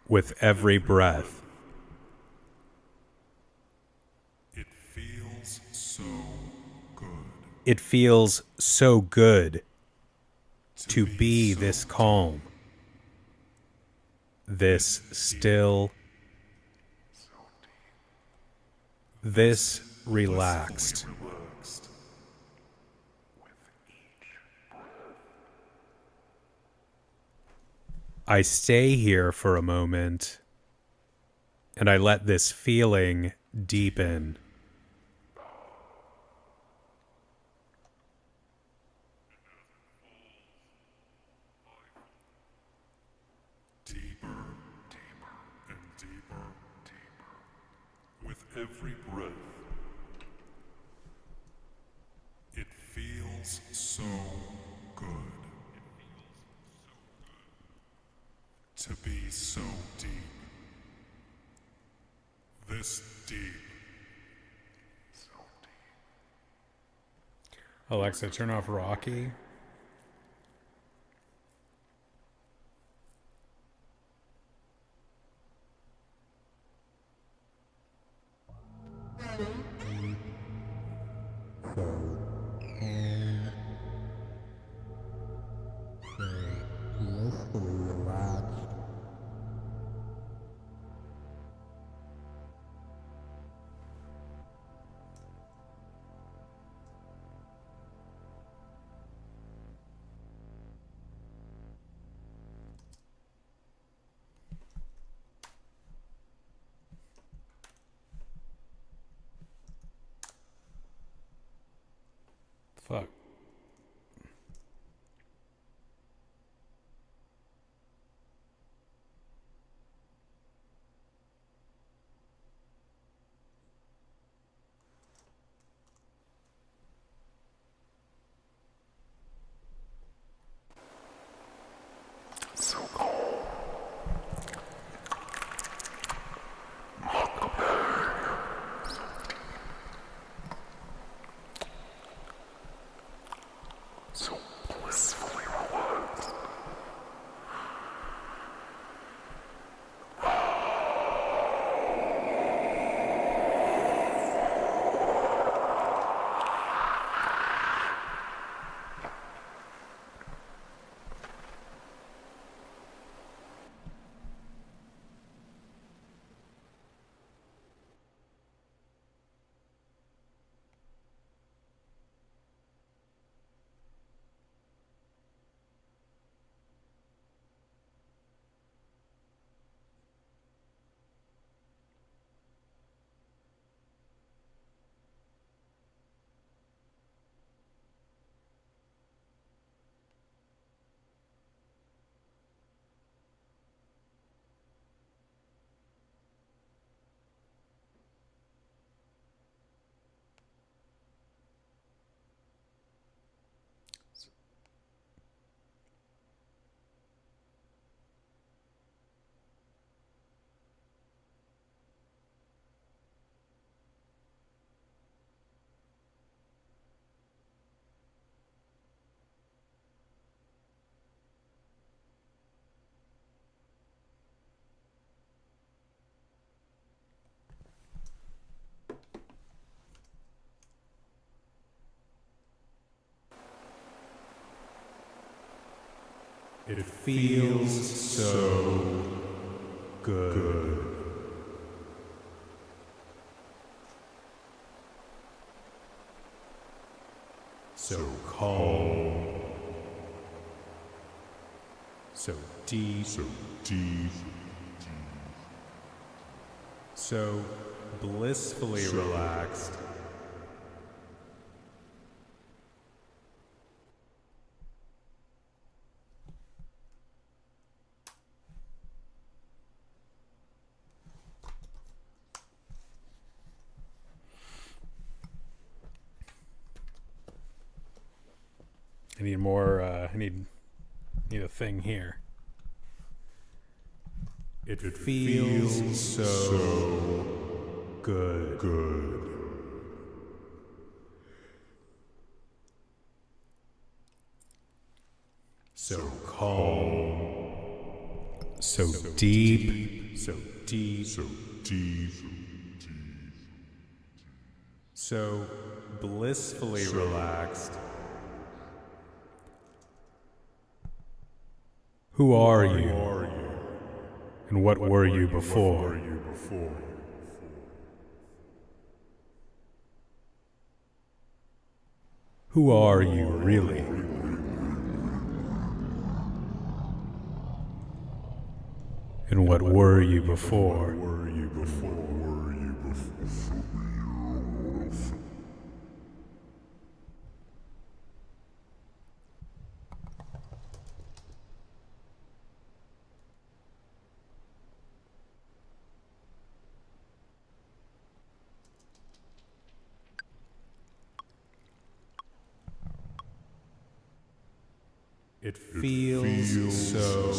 With every breath. It feels so good It feels so good to be this calm, this still, this relaxed. I stay here for a moment, and I let this feeling deepen. deeper, and deeper, with every breath. It feels so good to be so deep. This deep. Alexa, turn off Rocky. Blissfully relaxed. Fuck. So It feels so good. So calm. So deep. So blissfully relaxed. I need more. I need a thing here. It feels so good. So calm. So deep. So blissfully relaxed. Who are you? And what were you before? Who are you really? And what were you before? It feels so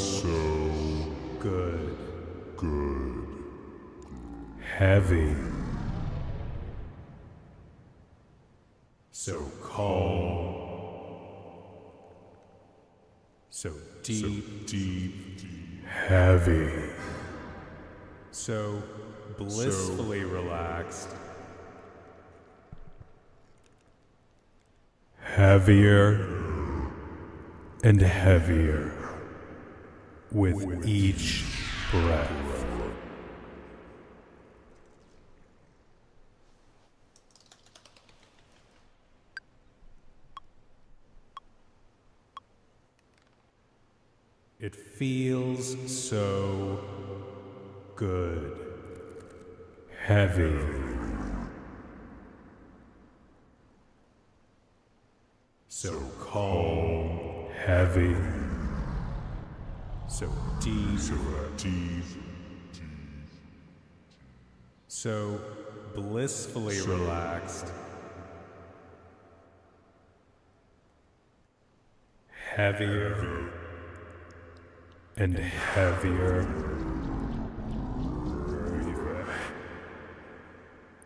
good. Heavy. So calm. So deep. Heavy. So blissfully relaxed. Heavier and heavier with each breath. It feels so good. Heavy. So calm. Heavy. So deep. So blissfully relaxed. Heavier and heavier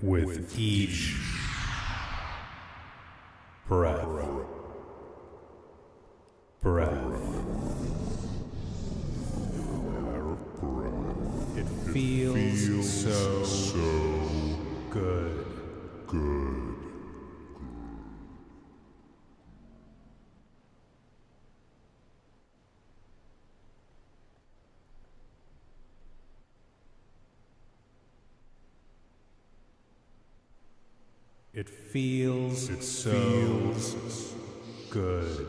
with each breath. It feels so good. It feels so good.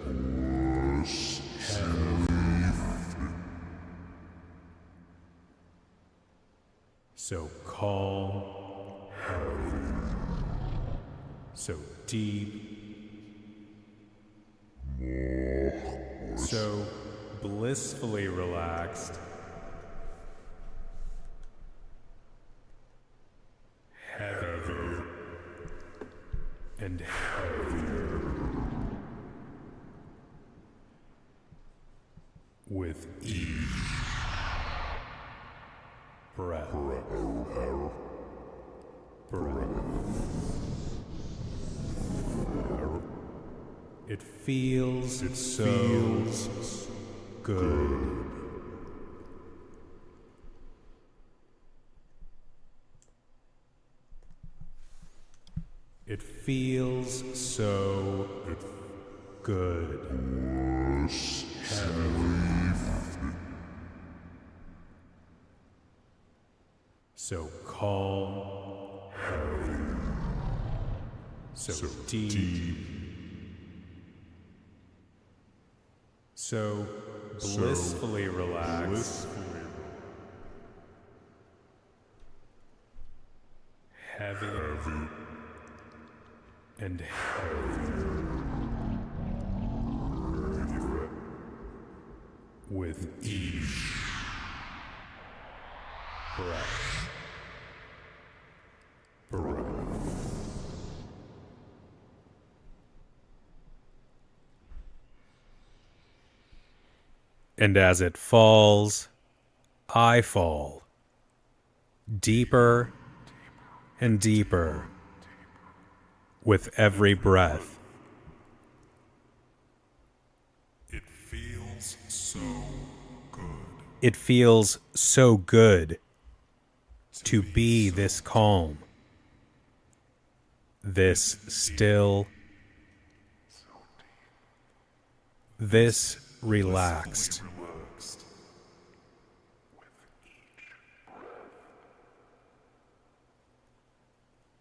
So calm. So deep. So blissfully relaxed. Heavier and heavier with each breath. It feels so good. It feels so good. Heavy. so calm, so deep, so blissfully relaxed, heavy and heavy, with each breath. And as it falls, I fall deeper and deeper with every breath. It feels so good. It feels so good to be this calm, this still, this relaxed.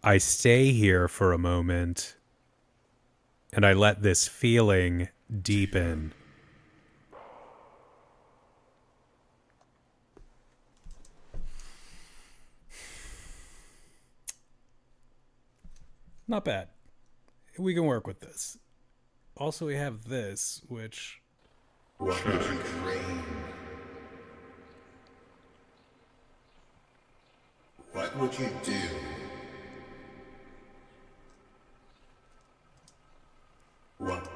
I stay here for a moment and I let this feeling deepen. Not bad. We can work with this. Also, we have this, which... What would you dream? What would you do? What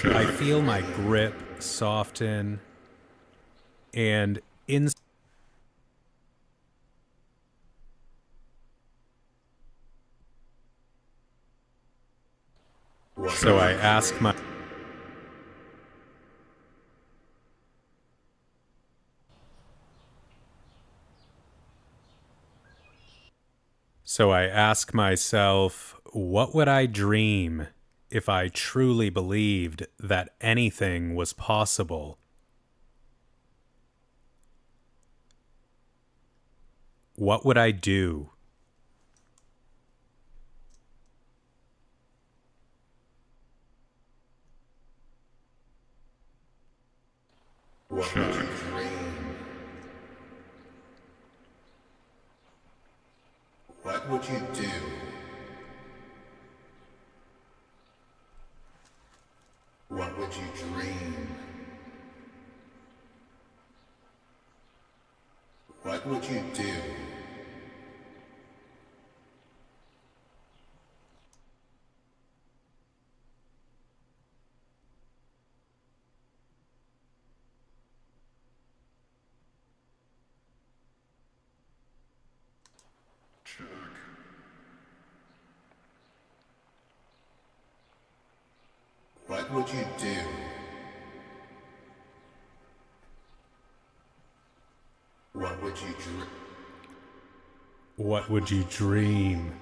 I feel my grip soften, and in... So I ask my... So I ask myself, what would I dream if I truly believed that anything was possible? What would I do? What would you dream? What would you do? What would you dream? What would you do? What would you do? What would you dream? What would you dream?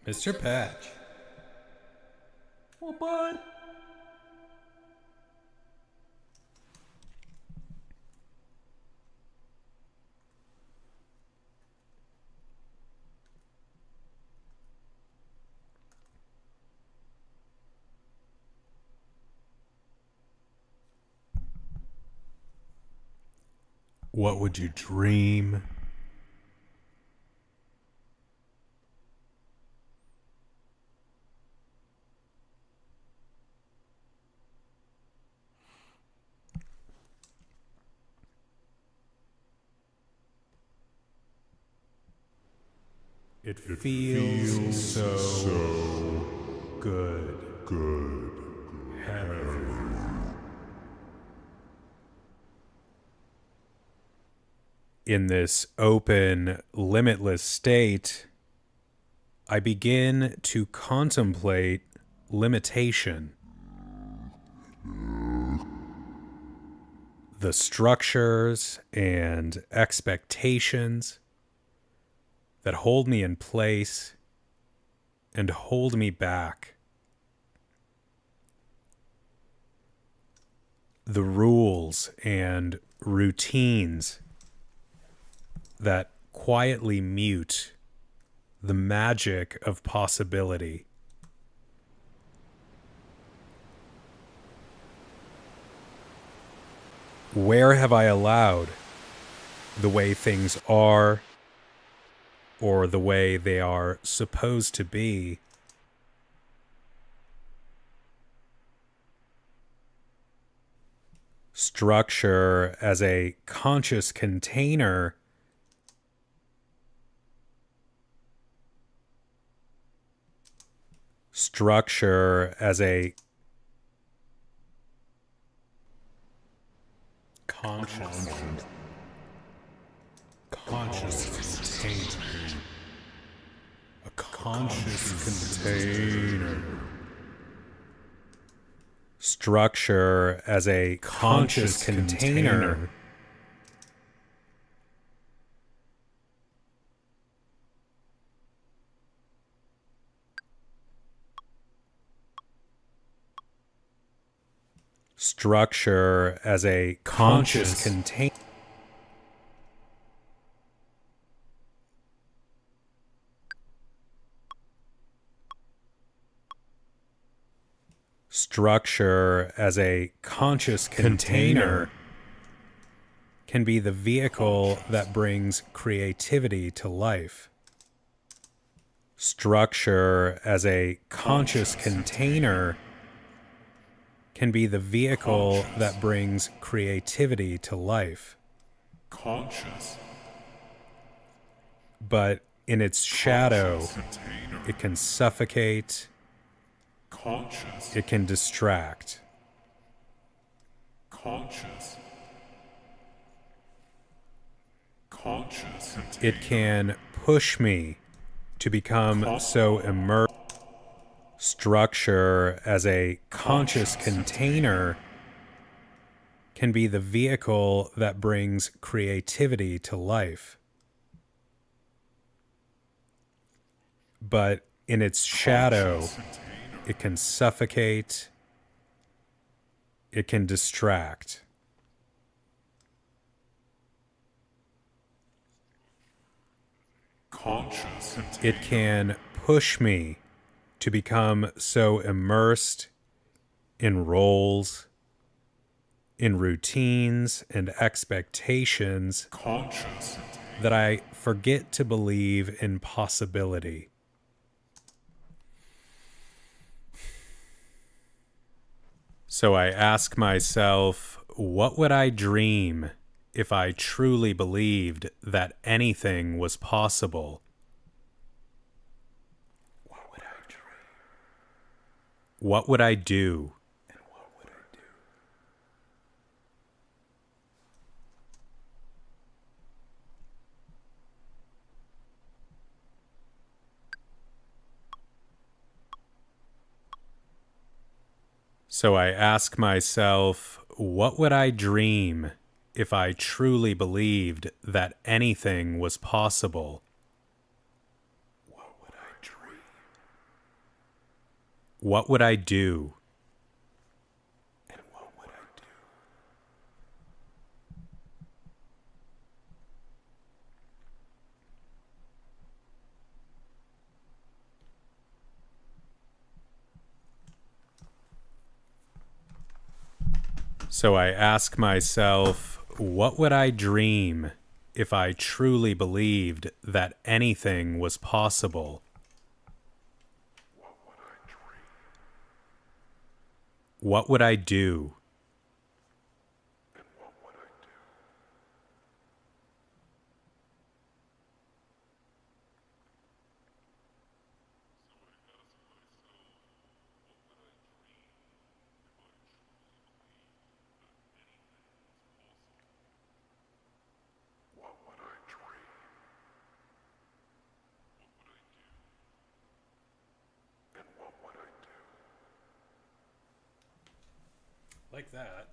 Mr. Patch. Well, bud. What would you dream? It feels so good. In this open, limitless state, I begin to contemplate limitation. The structures and expectations that hold me in place and hold me back. The rules and routines that quietly mute the magic of possibility. Where have I allowed the way things are, or the way they are supposed to be, structure as a conscious container structure as a conscious container, a conscious container, structure as a conscious container structure as a conscious container structure as a conscious container can be the vehicle that brings creativity to life. Structure as a conscious container can be the vehicle that brings creativity to life. But in its shadow, it can suffocate, it can distract. It can push me to become so immersed. Structure as a conscious container can be the vehicle that brings creativity to life. But in its shadow, it can suffocate, it can distract. It can push me to become so immersed in roles, in routines and expectations that I forget to believe in possibility. So I ask myself, what would I dream if I truly believed that anything was possible? What would I dream? What would I do? And what would I do? So I ask myself, what would I dream if I truly believed that anything was possible? What would I dream? What would I do? And what would I do? So I ask myself, what would I dream if I truly believed that anything was possible? What would I dream? What would I do? And what would I do? Like that.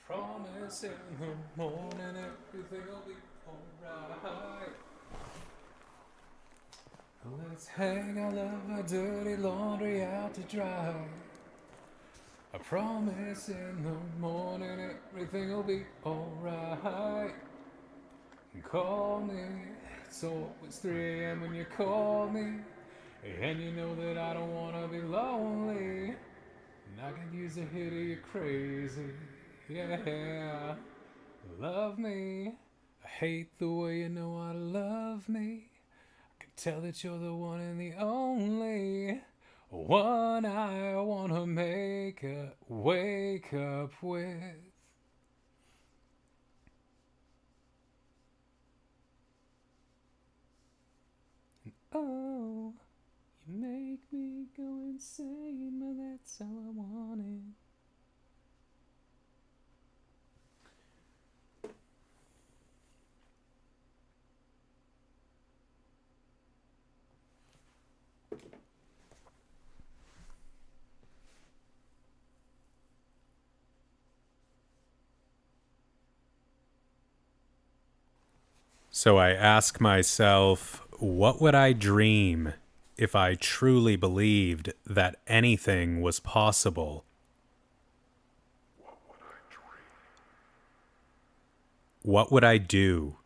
Promise in the morning everything'll be alright. Let's hang all of our dirty laundry out to dry. I promise in the morning everything'll be alright. Call me, it's always 3 a.m. when you call me. And you know that I don't wanna be lonely. And I could use a hit of your crazy. Yeah, love me. I hate the way you know how to love me. I can tell that you're the one and the only one I wanna wake up with. Oh, you make me go insane, but that's how I want it. So I ask myself, what would I dream if I truly believed that anything was possible? What would I do?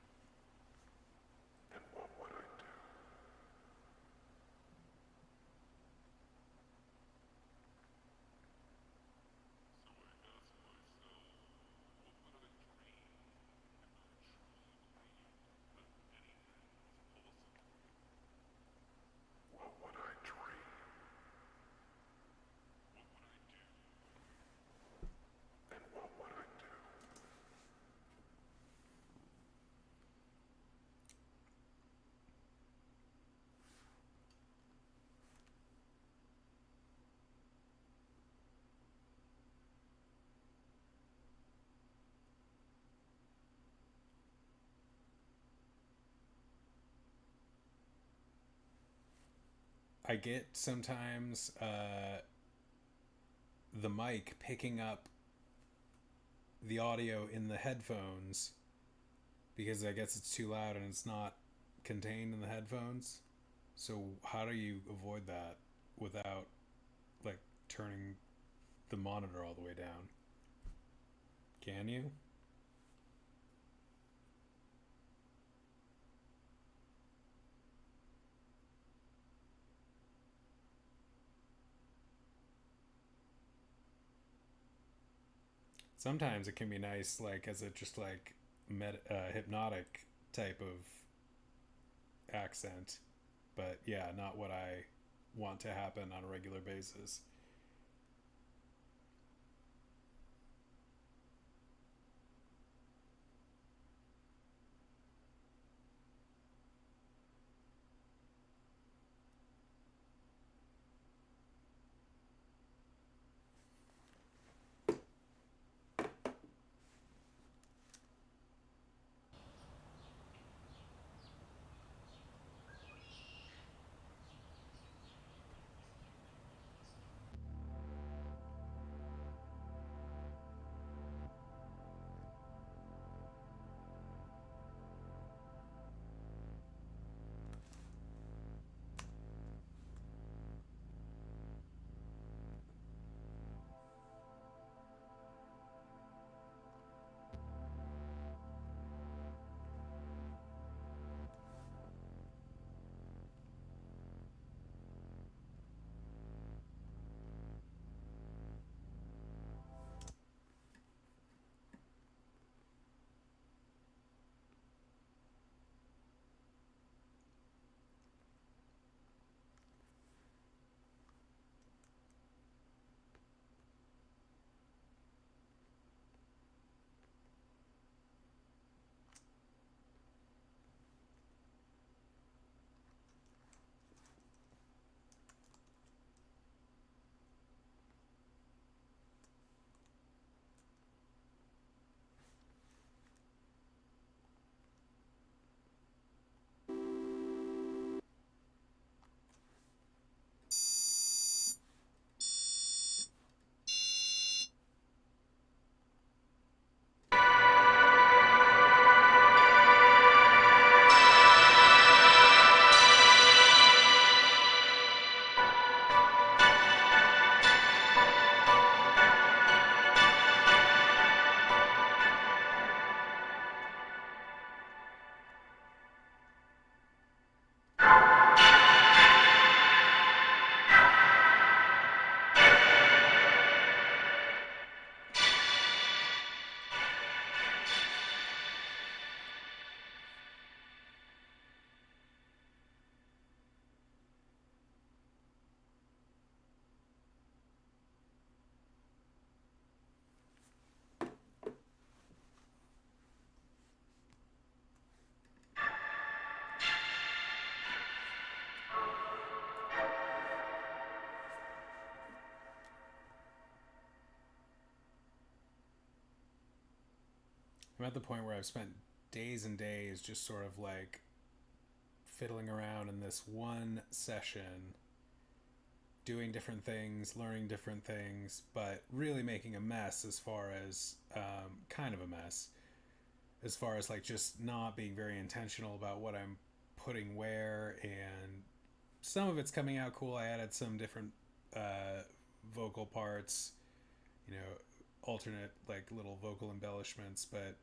I get sometimes the mic picking up the audio in the headphones because I guess it's too loud and it's not contained in the headphones. So how do you avoid that without like turning the monitor all the way down? Can you? Sometimes it can be nice, like as a just like hypnotic type of accent, but yeah, not what I want to happen on a regular basis. I'm at the point where I've spent days and days just sort of like fiddling around in this one session, doing different things, learning different things, but really making a mess as far as kind of a mess as far as like just not being very intentional about what I'm putting where, and some of it's coming out cool. I added some different vocal parts, you know, alternate like little vocal embellishments, but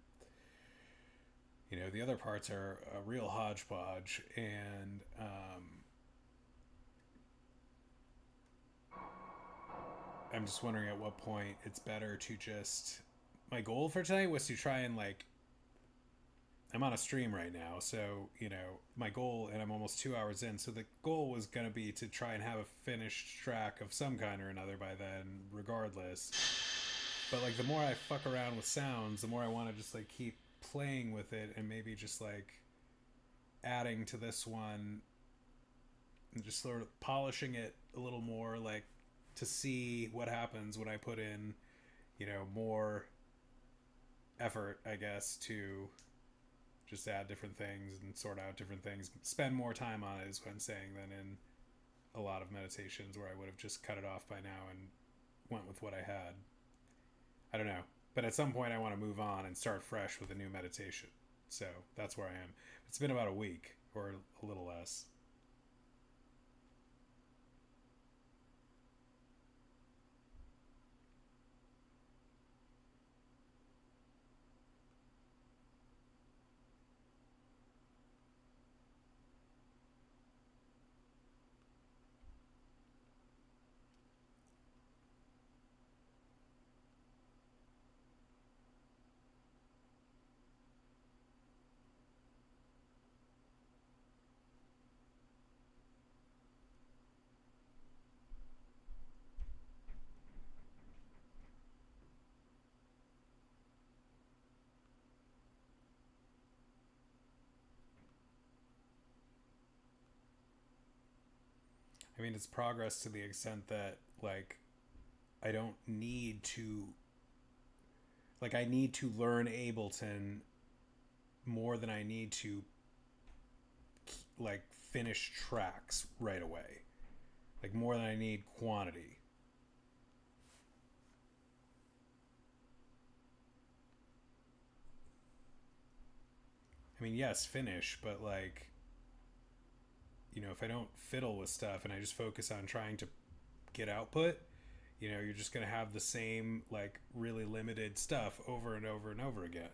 you know the other parts are a real hodgepodge, and I'm just wondering at what point it's better to just, my goal for tonight was to try and like, I'm on a stream right now, so you know my goal, and I'm almost 2 hours in, so the goal was going to be to try and have a finished track of some kind or another by then regardless. But like the more I fuck around with sounds, the more I want to just like keep playing with it, and maybe just like adding to this one and just sort of polishing it a little more, like to see what happens when I put in, you know, more effort, I guess, to just add different things and sort out different things, spend more time on it is what I'm saying, than in a lot of meditations where I would have just cut it off by now and went with what I had. I don't know. But at some point I want to move on and start fresh with a new meditation. So that's where I am. It's been about a week or a little less. I mean, it's progress to the extent that, like, I don't need to. Like, I need to learn Ableton more than I need to, like, finish tracks right away. Like, more than I need quantity. I mean, yes, finish, but, like, you know, if I don't fiddle with stuff and I just focus on trying to get output, you know, you're just going to have the same, like, really limited stuff over and over and over again.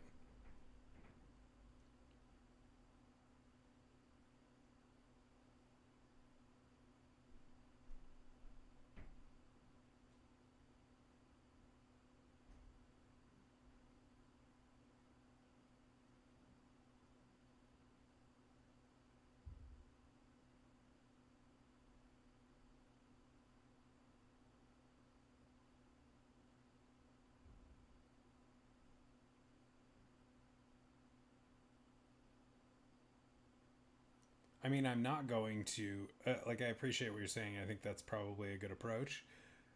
I mean, I'm not going to, like, I appreciate what you're saying. I think that's probably a good approach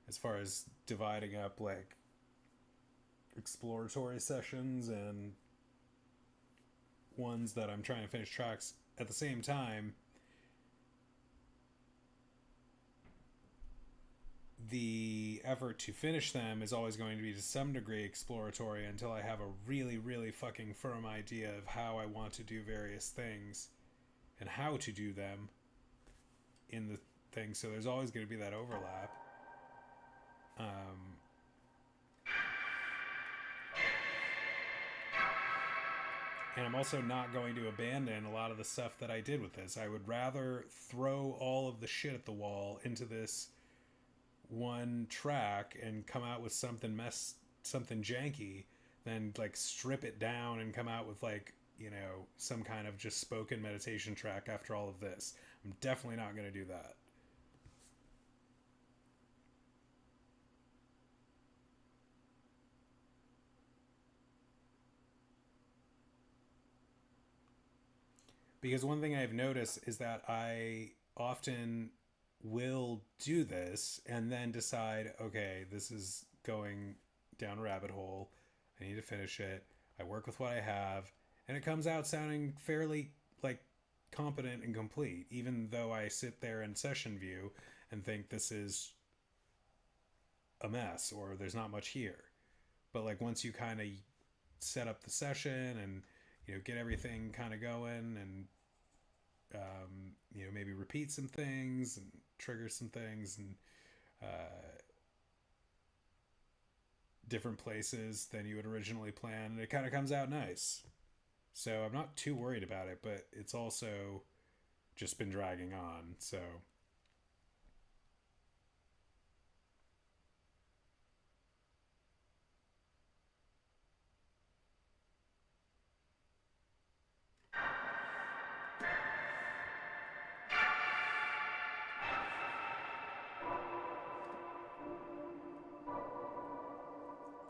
as far as dividing up, like, exploratory sessions and ones that I'm trying to finish tracks at the same time. The effort to finish them is always going to be to some degree exploratory until I have a really, really fucking firm idea of how I want to do various things and how to do them in the thing. So there's always going to be that overlap. And I'm also not going to abandon a lot of the stuff that I did with this. I would rather throw all of the shit at the wall into this one track and come out with something janky than like strip it down and come out with, like, you know, some kind of just spoken meditation track after all of this. I'm definitely not going to do that. Because one thing I've noticed is that I often will do this and then decide, okay, this is going down a rabbit hole. I need to finish it. I work with what I have, and it comes out sounding fairly like competent and complete, even though I sit there in session view and think this is a mess or there's not much here. But like once you kind of set up the session and get everything kind of going and maybe repeat some things and trigger some things and different places than you had originally planned, and it kind of comes out nice. So I'm not too worried about it, but it's also just been dragging on. So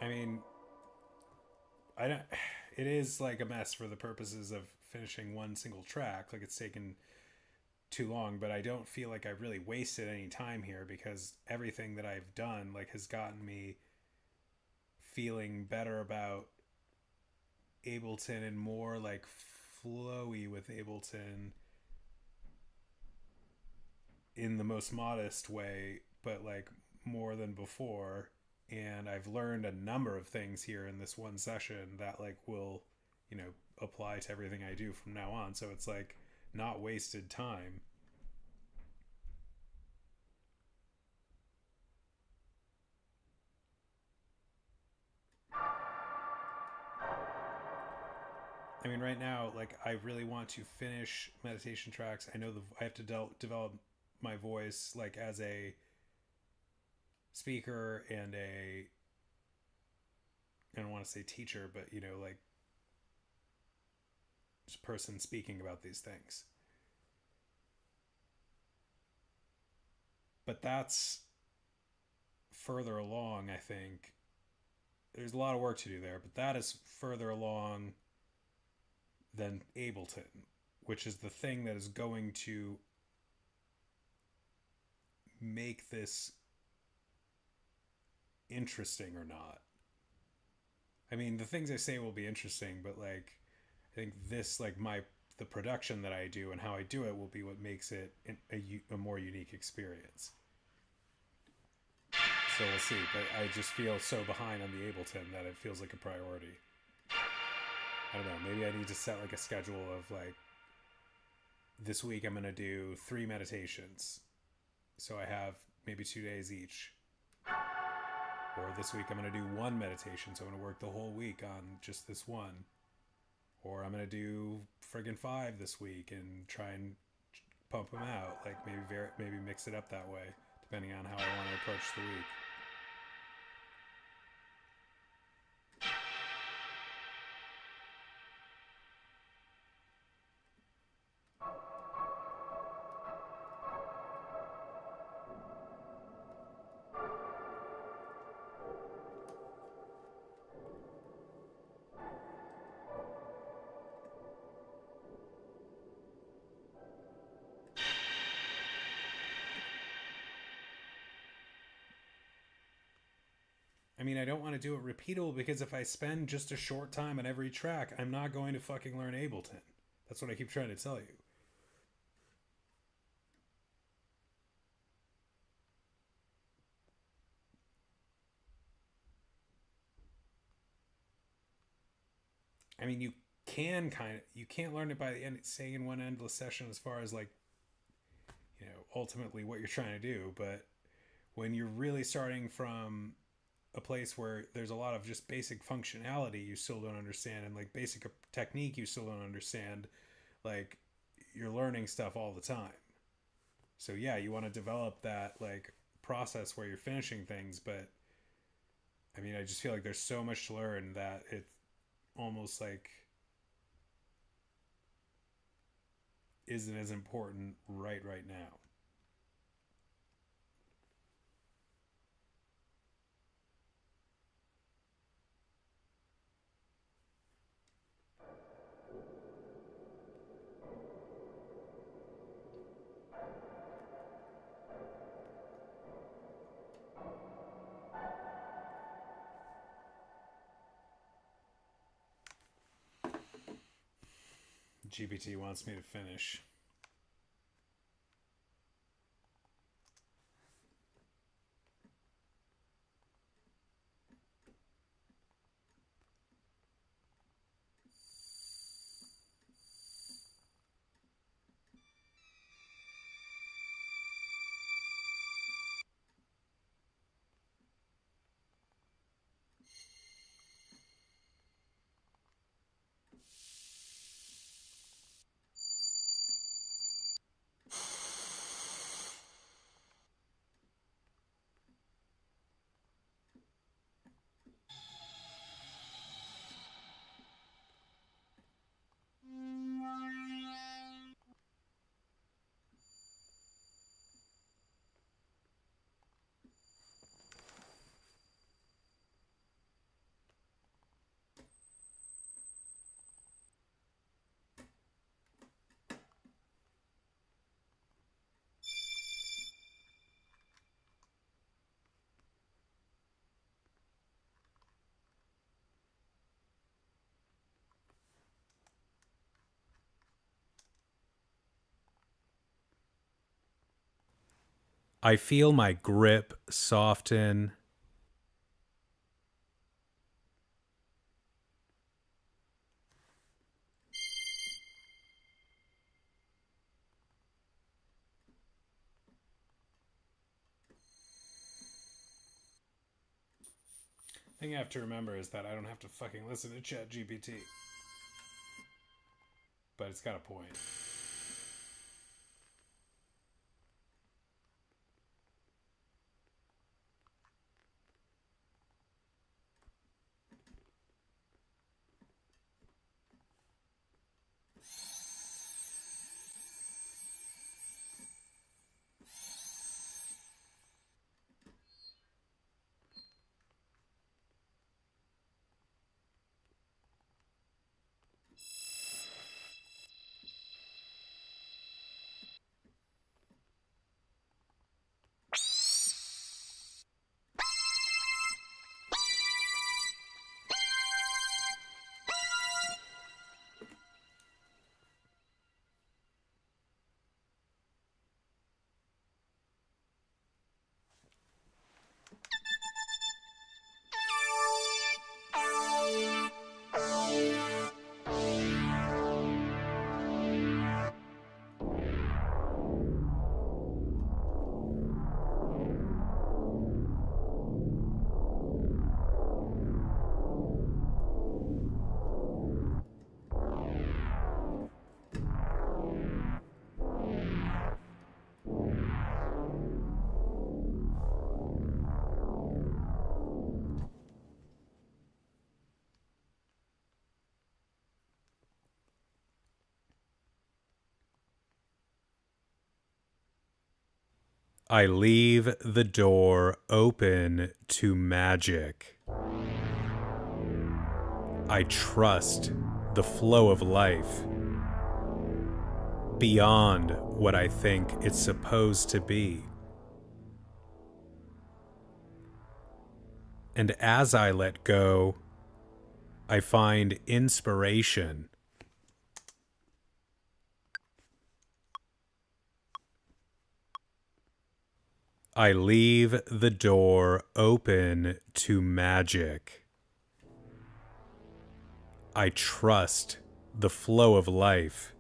I mean, I don't. It is like a mess for the purposes of finishing one single track. Like it's taken too long, but I don't feel like I really wasted any time here because everything that I've done like has gotten me feeling better about Ableton and more like flowy with Ableton in the most modest way, but like more than before. And I've learned a number of things here in this one session that like will, apply to everything I do from now on. So it's like not wasted time. I mean, right now, like I really want to finish meditation tracks. I know I have to develop my voice like as a speaker and I don't want to say teacher, but like just person speaking about these things. But that's further along, I think. There's a lot of work to do there, but that is further along than Ableton, which is the thing that is going to make this interesting or not. I mean, the things I say will be interesting, but like I think this, like the production that I do and how I do it will be what makes it a more unique experience. So we'll see, but I just feel so behind on the Ableton that it feels like a priority. I don't know, maybe I need to set like a schedule of like this week I'm going to do 3 meditations. So I have maybe 2 days each. Or this week I'm going to do 1 meditation, so I'm going to work the whole week on just this one. Or I'm going to do friggin' 5 this week and try and pump them out. Like maybe mix it up that way, depending on how I want to approach the week. I mean, I don't want to do it repeatable because if I spend just a short time on every track, I'm not going to fucking learn Ableton. That's what I keep trying to tell you. I mean, you can't learn it by the end, saying in one endless session as far as like, ultimately what you're trying to do. But when you're really starting from a place where there's a lot of just basic functionality you still don't understand and like basic technique you still don't understand, like you're learning stuff all the time. So yeah, you want to develop that like process where you're finishing things, but I mean, I just feel like there's so much to learn that it's almost like isn't as important right now. GPT wants me to finish. I feel my grip soften. Thing I have to remember is that I don't have to fucking listen to ChatGPT. But it's got a point. I leave the door open to magic. I trust the flow of life beyond what I think it's supposed to be. And as I let go, I find inspiration. I leave the door open to magic. I trust the flow of life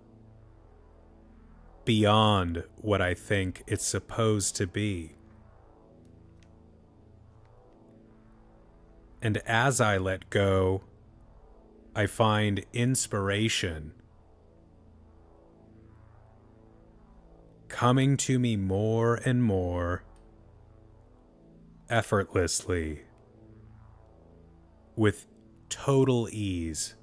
beyond what I think it's supposed to be. And as I let go, I find inspiration coming to me more and more effortlessly, with total ease.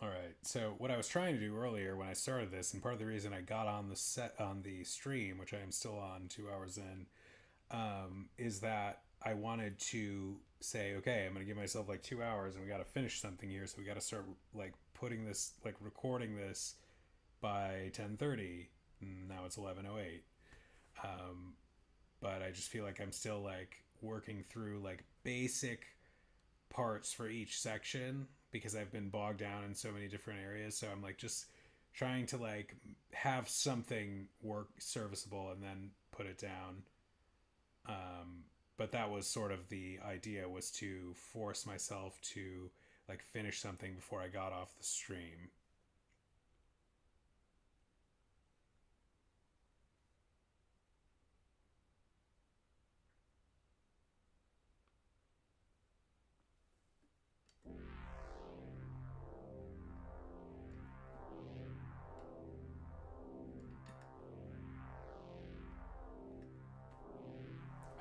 All right. So what I was trying to do earlier when I started this, and part of the reason I got on the set on the stream, which I am still on 2 hours in, is that I wanted to say, okay, I'm going to give myself like 2 hours, and we got to finish something here. So we got to start like putting this, like recording this by 10:30. Now it's 11:08. But I just feel like I'm still like working through like basic parts for each section because I've been bogged down in so many different areas. So I'm like just trying to like have something work serviceable and then put it down. But that was sort of the idea, was to force myself to like finish something before I got off the stream.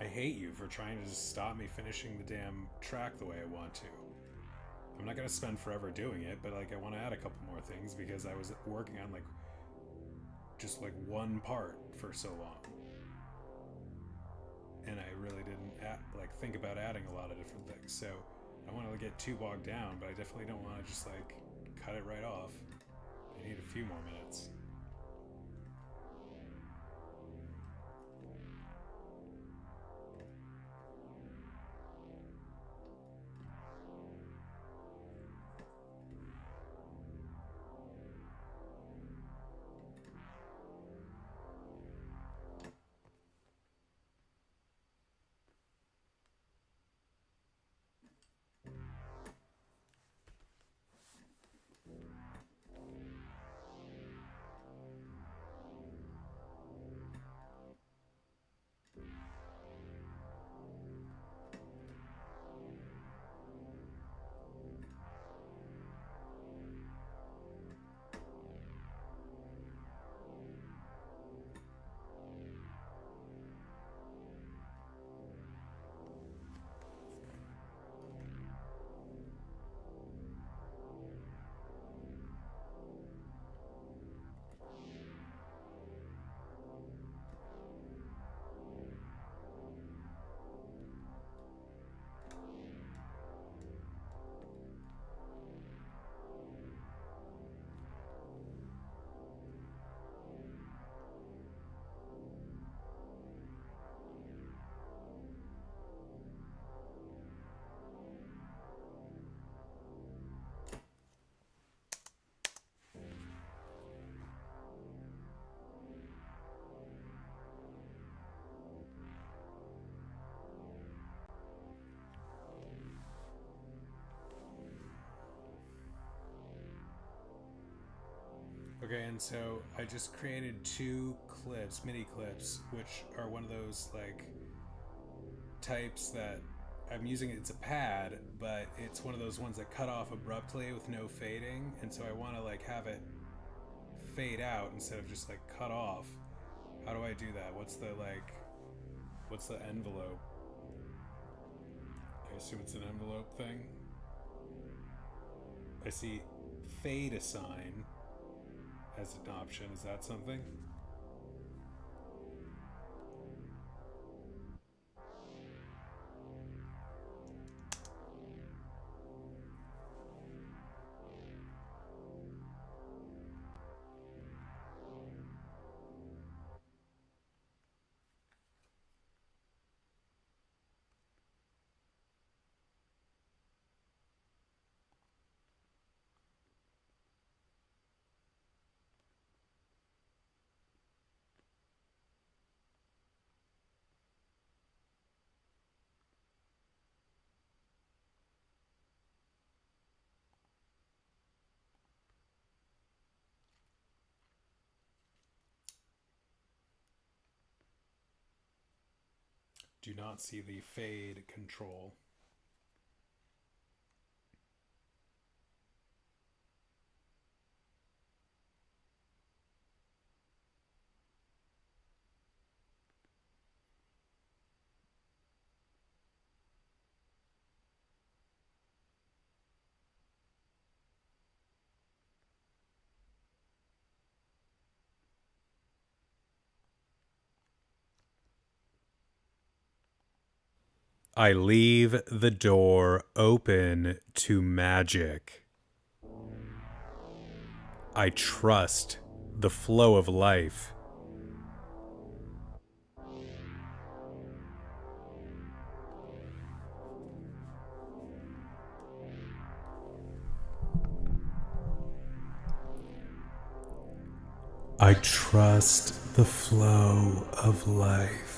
I hate you for trying to just stop me finishing the damn track the way I want to. I'm not gonna spend forever doing it, but like I want to add a couple more things because I was working on like just like one part for so long, and I really didn't like think about adding a lot of different things. So I don't want to get too bogged down, but I definitely don't want to just like cut it right off. I need a few more minutes. Okay, and so I just created 2 clips, mini clips, which are one of those like types that I'm using. It's a pad, but it's one of those ones that cut off abruptly with no fading, and so I want to like have it fade out instead of just like cut off. How do I do that? What's the envelope? I assume it's an envelope thing. I see fade assign as an option. Is that something? Do not see the fade control. I leave the door open to magic. I trust the flow of life. I trust the flow of life.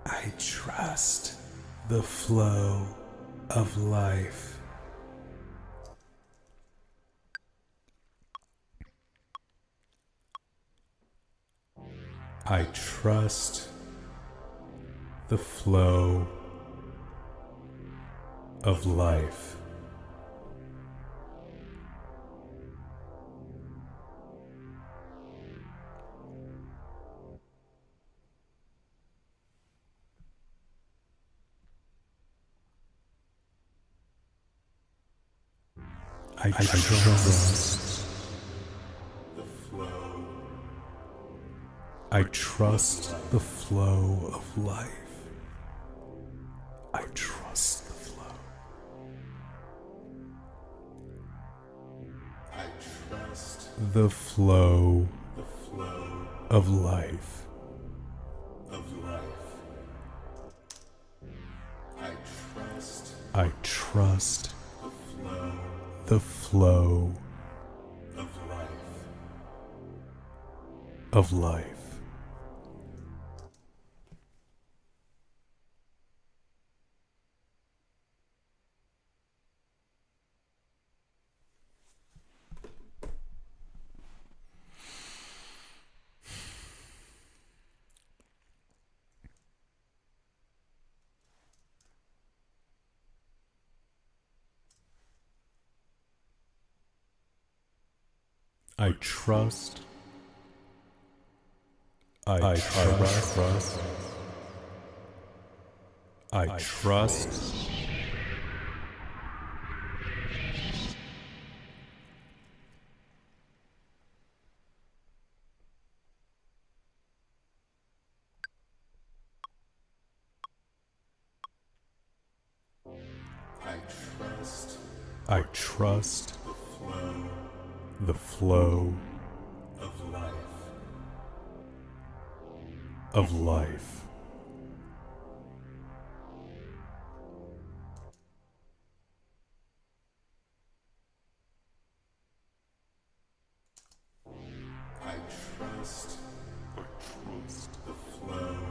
I trust the flow of life. I trust the flow of life. I trust The flow. I trust the flow of life. I trust the flow. I trust The flow the flow of life. of life. I trust I trust the flow the flow of life. of life. I trust. I trust. I trust. I trust I trust the flow the flow of life. of life. I trust the flow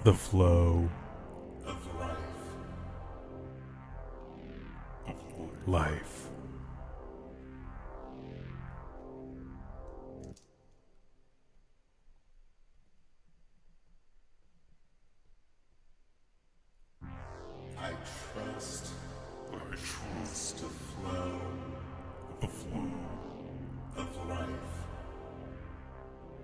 of life. I trust I trust the flow the flow of life. life.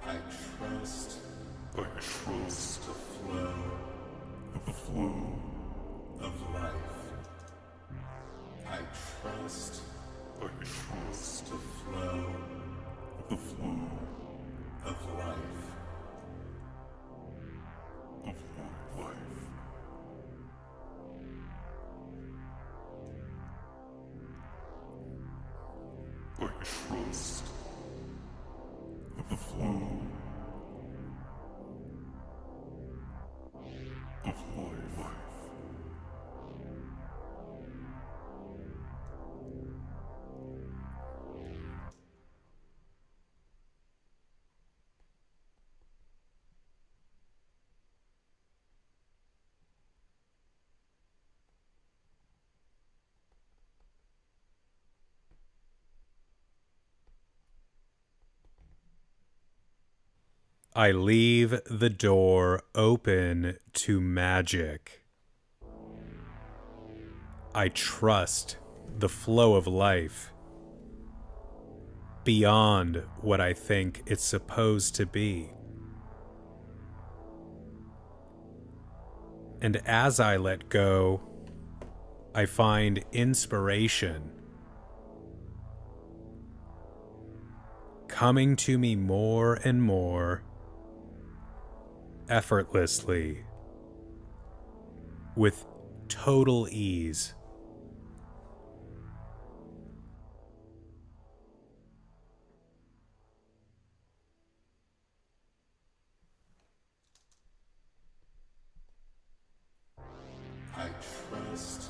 I trust the flow of life. I trust the flow of life. I trust the flow of life. I leave the door open to magic. I trust the flow of life beyond what I think it's supposed to be. And as I let go, I find inspiration coming to me more and more effortlessly, with total ease. I trust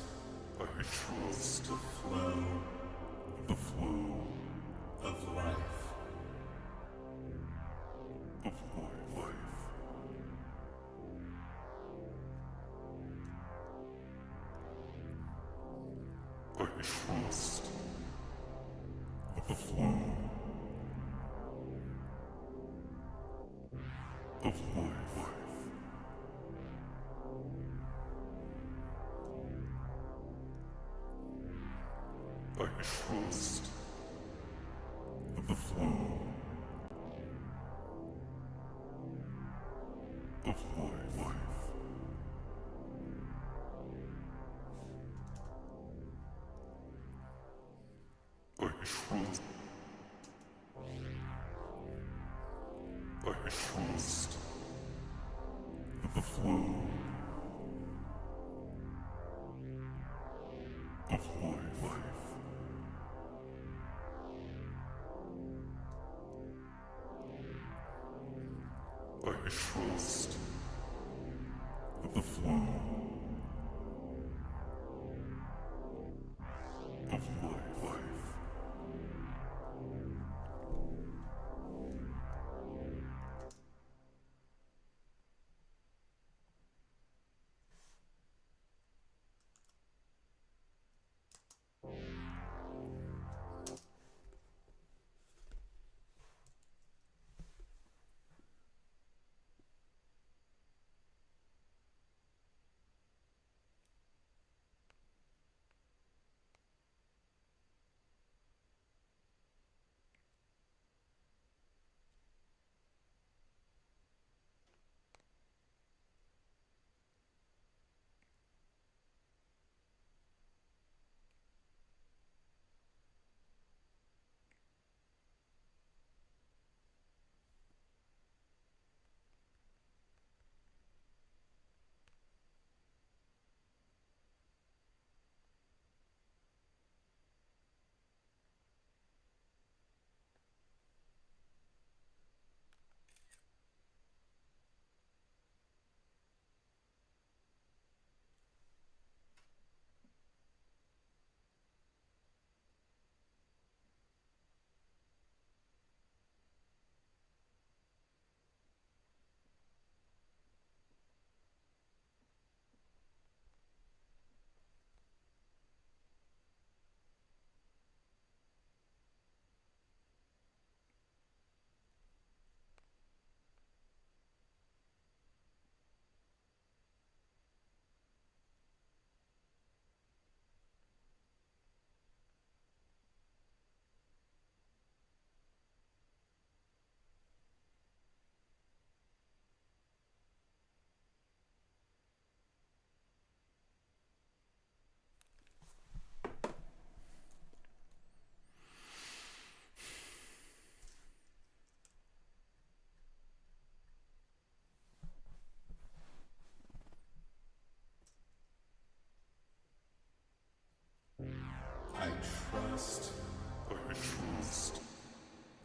the flow of life. I trust the flow of life. I trust the flow of life. I trust. I trust the flow of life. I trust the flow of life. I trust.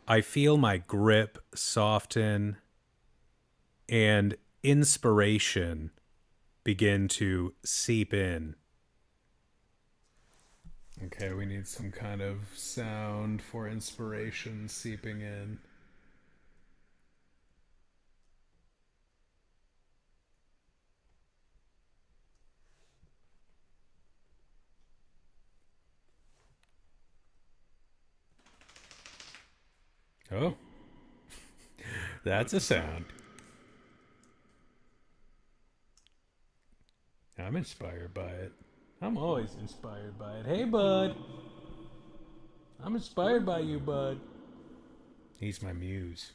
I feel my grip soften and inspiration begin to seep in. Okay, we need some kind of sound for inspiration seeping in. Oh. That's a sound. I'm inspired by it. I'm always inspired by it. Hey, bud. I'm inspired by you, bud. He's my muse.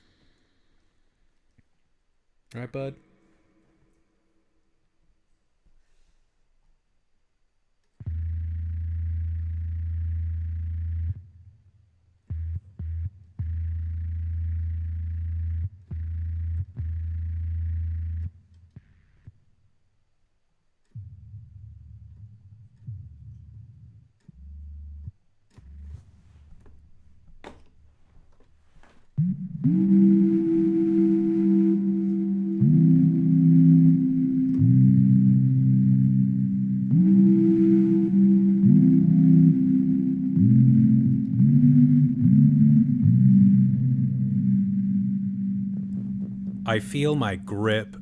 Right, bud? I feel my grip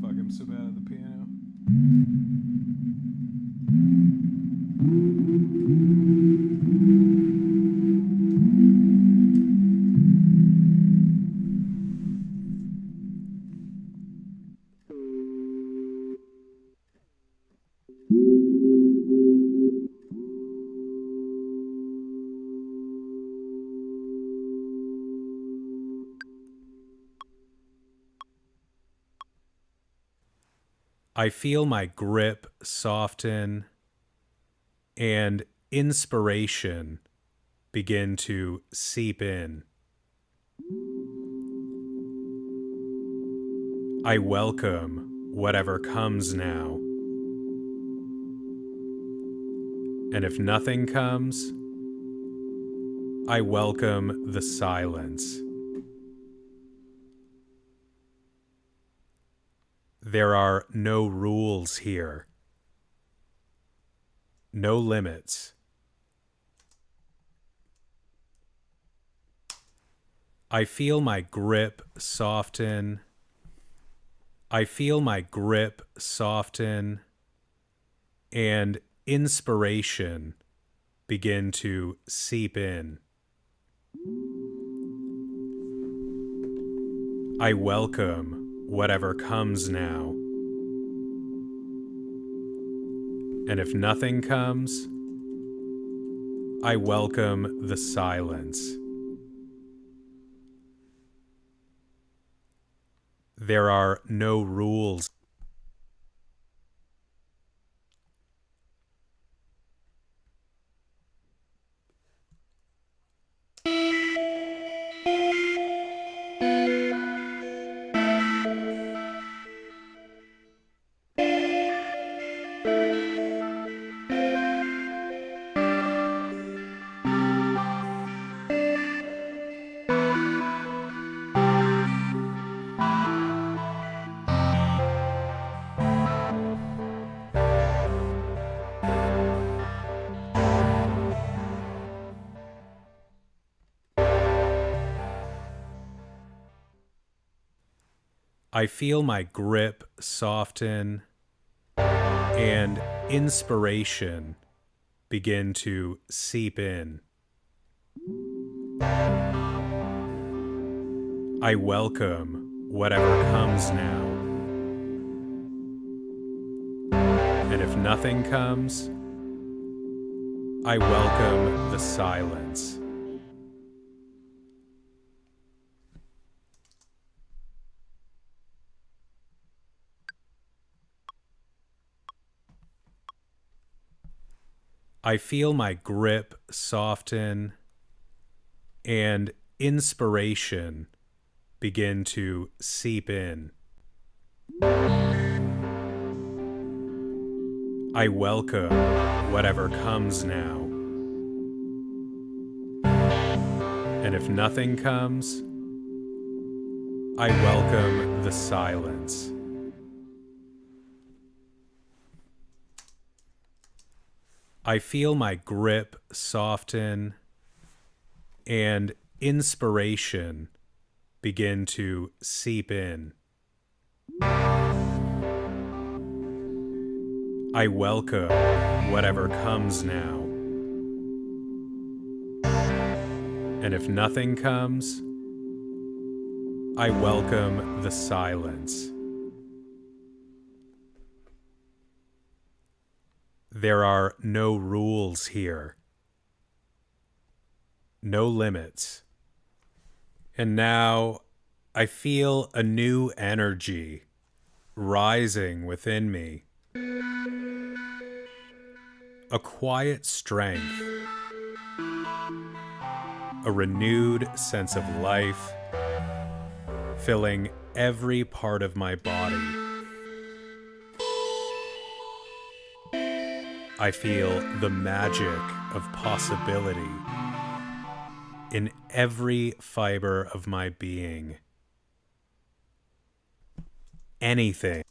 Fuck, I'm so bad at the piano. I feel my grip soften and inspiration begin to seep in. I welcome whatever comes now. And if nothing comes, I welcome the silence. There are no rules here, no limits. I feel my grip soften. I feel my grip soften and inspiration begin to seep in. I welcome whatever comes now. And if nothing comes, I welcome the silence. There are no rules. I feel my grip soften and inspiration begin to seep in. I welcome whatever comes now. And if nothing comes, I welcome the silence. I feel my grip soften and inspiration begin to seep in. I welcome whatever comes now. And if nothing comes, I welcome the silence. I feel my grip soften and inspiration begin to seep in. I welcome whatever comes now. And if nothing comes, I welcome the silence. There are no rules here, no limits. And now I feel a new energy rising within me. A quiet strength, a renewed sense of life, filling every part of my body. I feel the magic of possibility in every fiber of my being. Anything.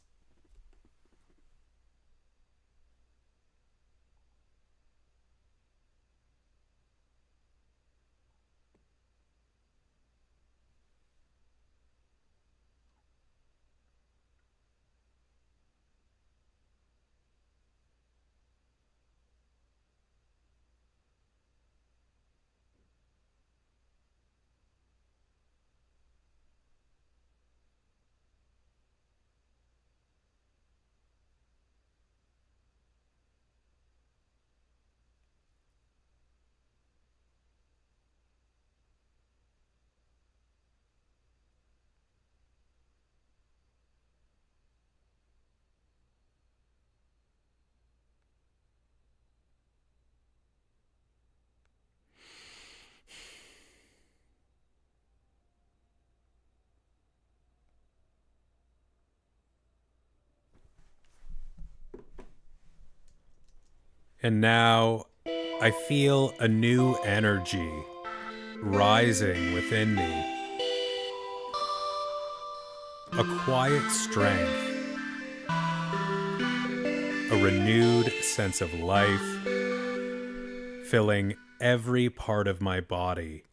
And now I feel a new energy rising within me. A quiet strength, a renewed sense of life, filling every part of my body.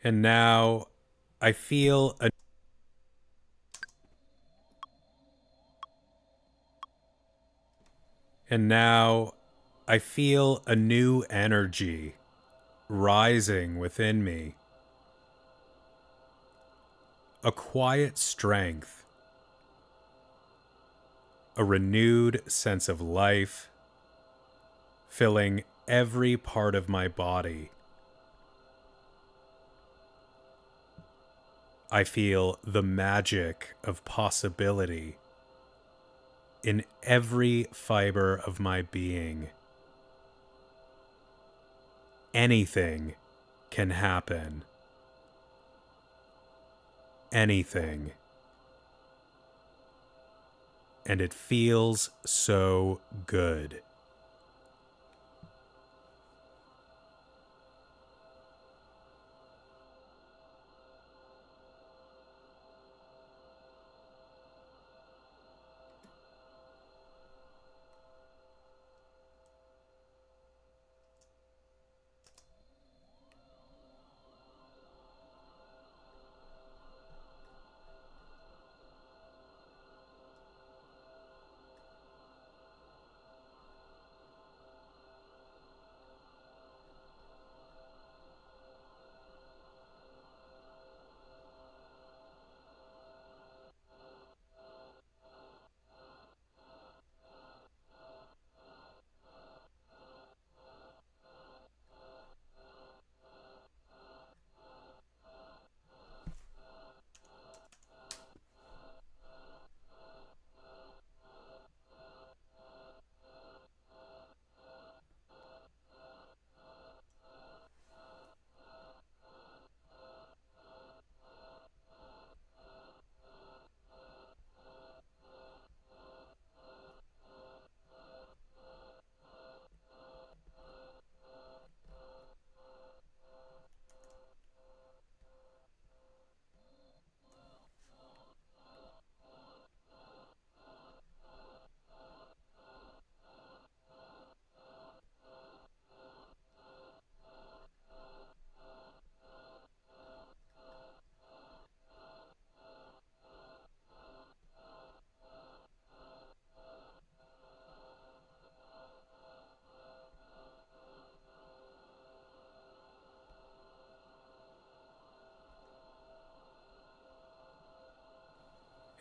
And now I feel a And now I feel a new energy rising within me. A quiet strength, a renewed sense of life, filling every part of my body. I feel the magic of possibility in every fiber of my being. Anything can happen. Anything. And it feels so good.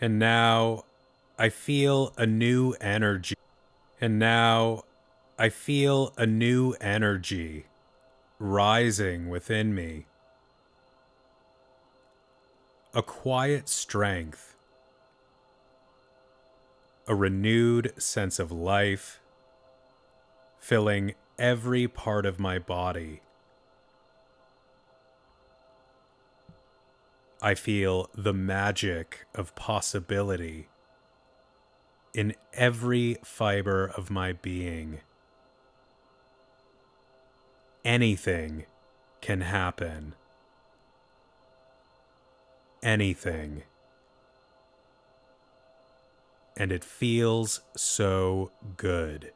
And now I feel a new energy. And now I feel a new energy rising within me. A quiet strength, a renewed sense of life, filling every part of my body. I feel the magic of possibility in every fiber of my being. Anything can happen. Anything. And it feels so good.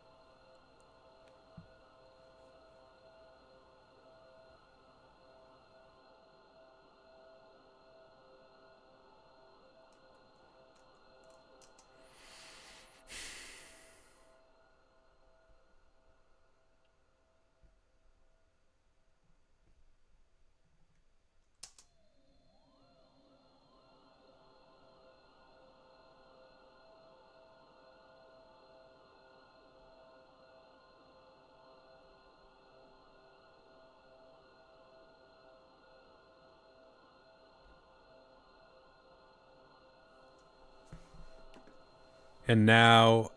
And now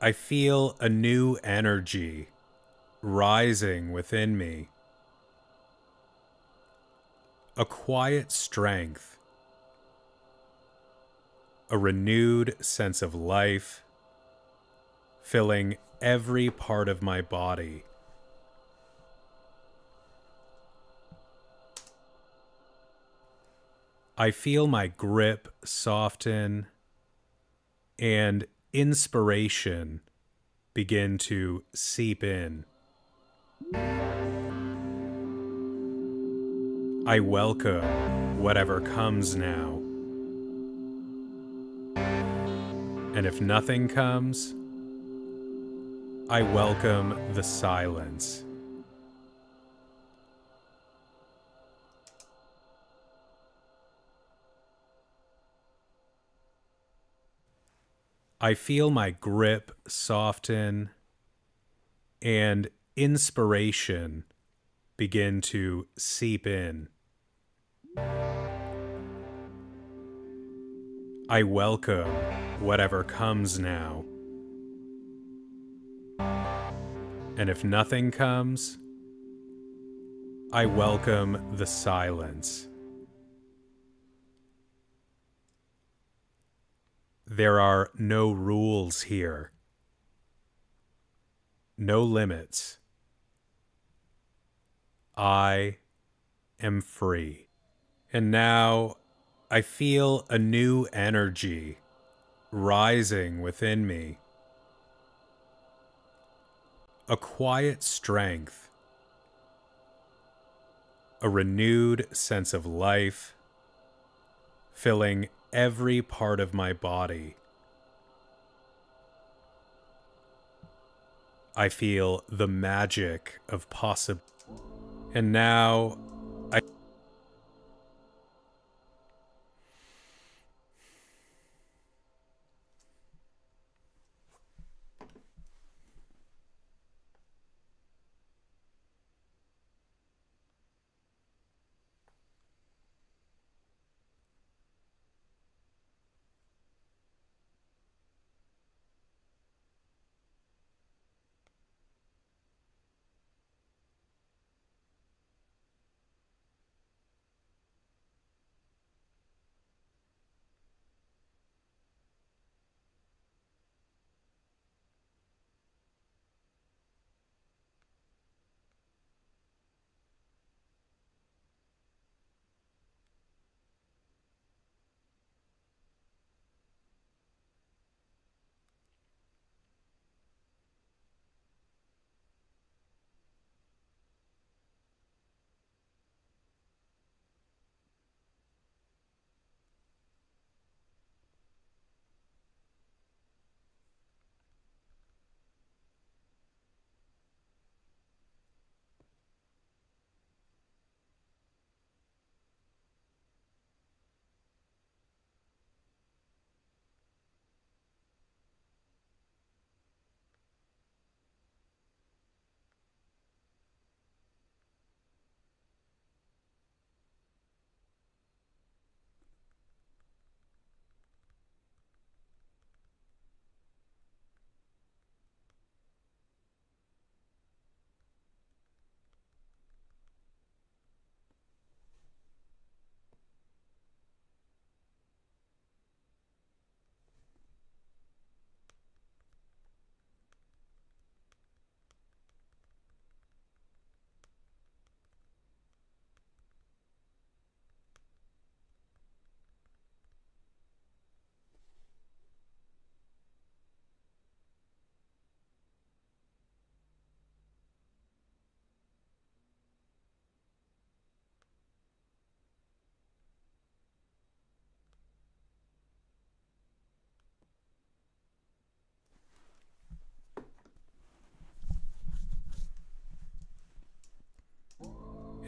I feel a new energy rising within me. A quiet strength, a renewed sense of life, filling every part of my body. I feel my grip soften and inspiration begin to seep in. I welcome whatever comes now. And if nothing comes, I welcome the silence. I feel my grip soften and inspiration begin to seep in. I welcome whatever comes now. And if nothing comes, I welcome the silence. There are no rules here, no limits. I am free. And now I feel a new energy rising within me. A quiet strength, a renewed sense of life, filling every part of my body. I feel the magic of possibility. And now I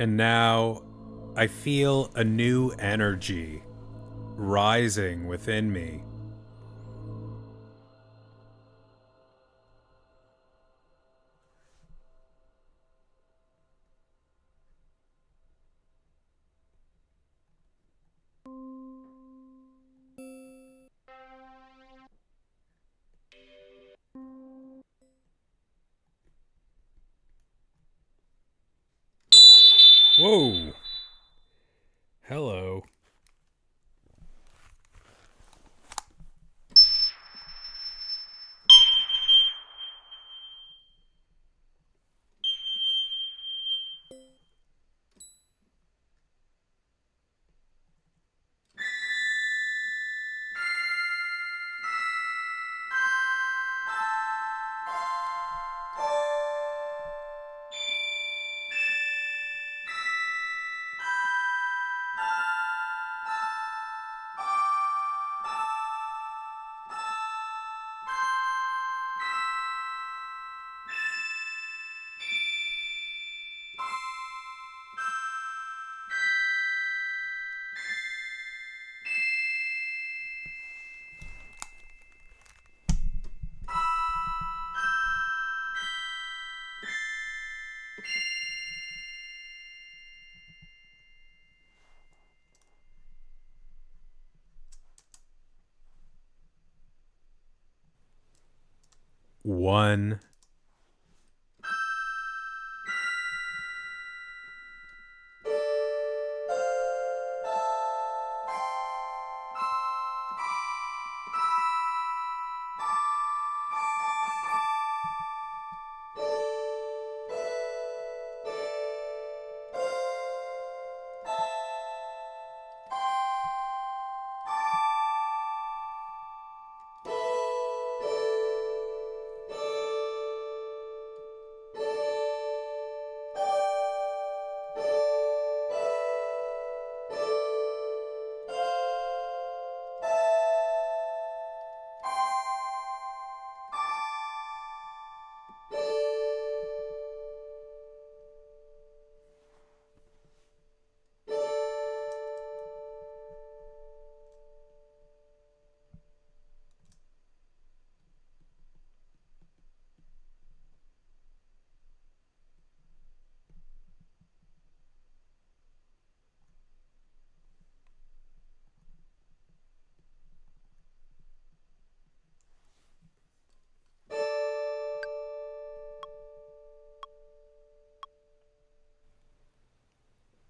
And now I feel a new energy rising within me. Whoa. Hello. 1.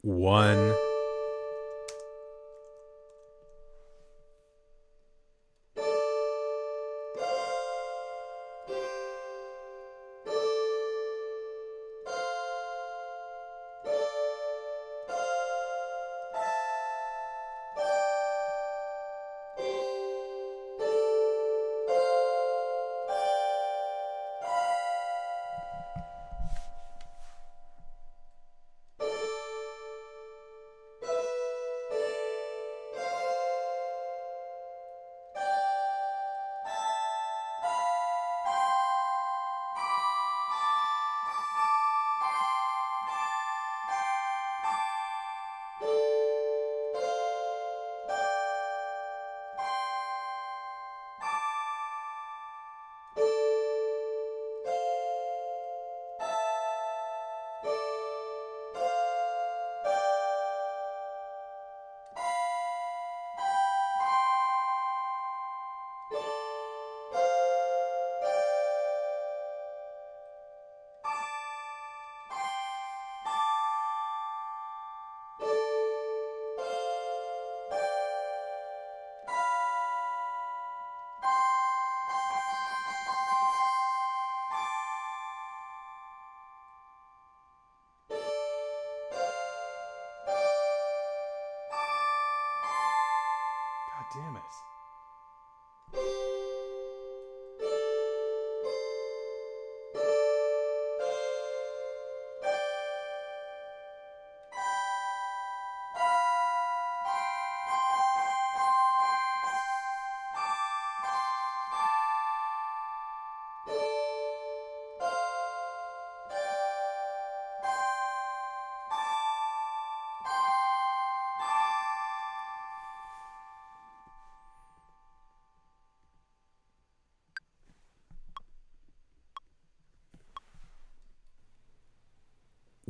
One. God damn it.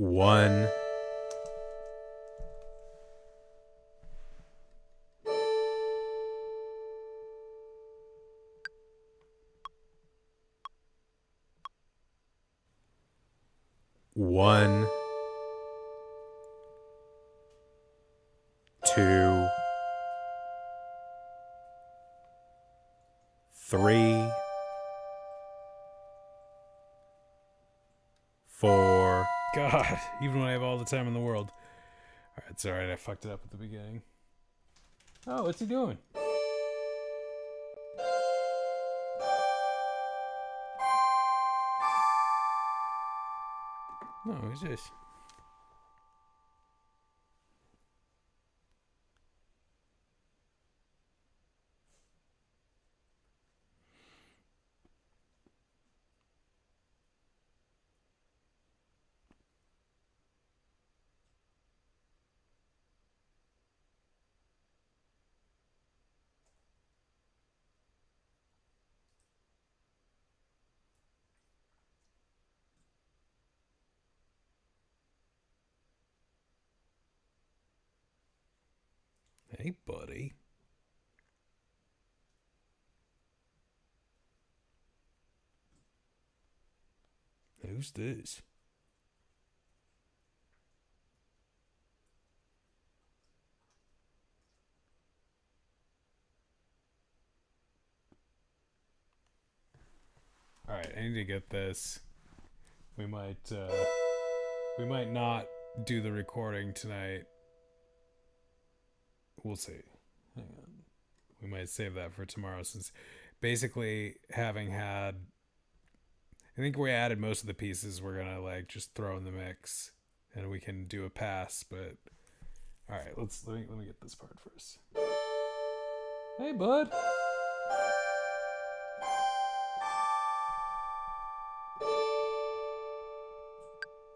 One. One. Two. Three. Four. God, even when I have all the time in the world. All right, it's all right. I fucked it up at the beginning. Oh, what's he doing? No, who's this? Hey, buddy. Who's this? All right, I need to get this. We might not do the recording tonight. We'll see. Hang on. We might save that for tomorrow, since basically having had, I think we added most of the pieces we're gonna like just throw in the mix, and we can do a pass. But all right, let me get this part first. Hey, bud.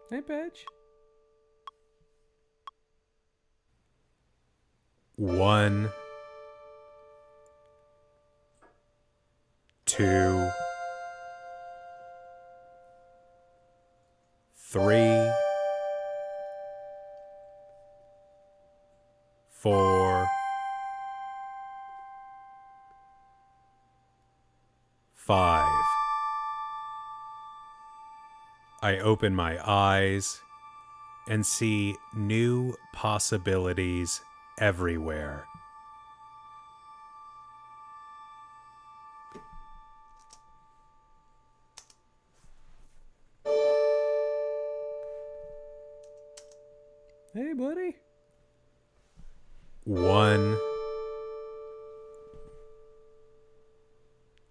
Hey, bitch. 1, 2, 3, 4, 5. I open my eyes and see new possibilities everywhere. Hey, buddy. 1,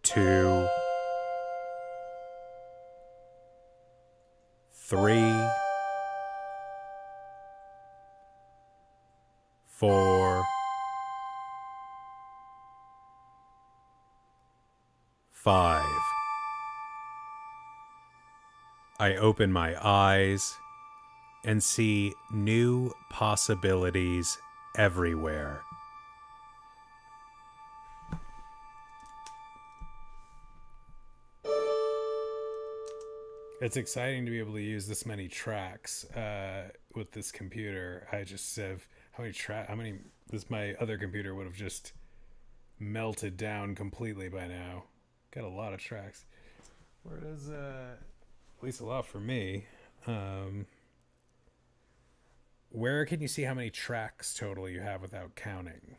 2, 3, 4, 5. I open my eyes and see new possibilities everywhere. It's exciting to be able to use this many tracks with this computer. I just have my other computer would have just melted down completely by now. Got a lot of tracks. Where does at least a lot for me. Where can you see how many tracks total you have without counting?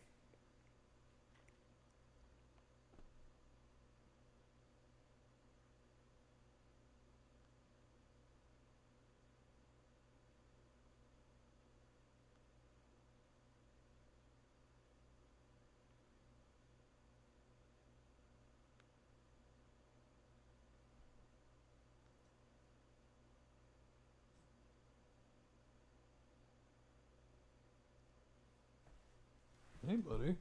Hey, buddy.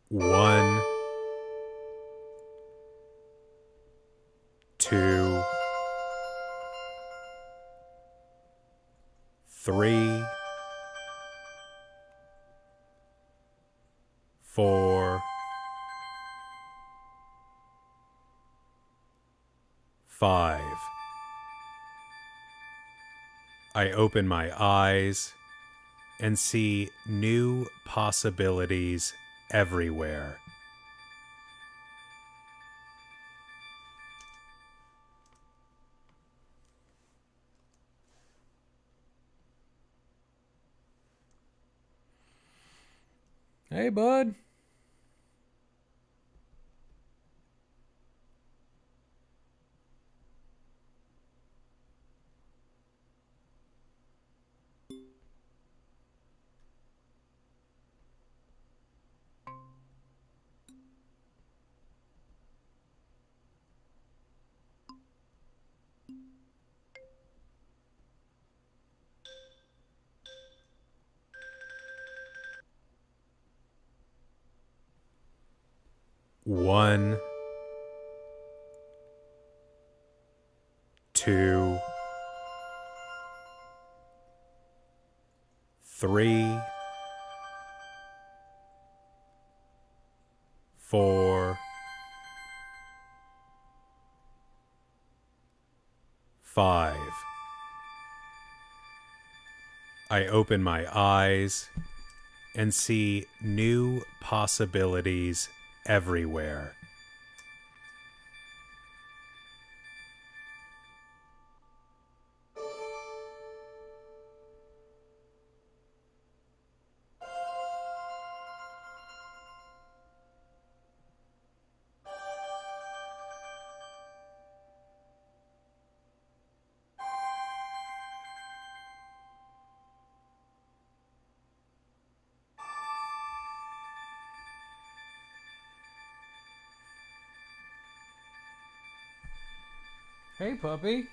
One, 2, 3, 4, 5. I open my eyes and see new possibilities everywhere. Hey, bud. 1, 2, 3, 4, 5. I open my eyes and see new possibilities everywhere. Hey, puppy.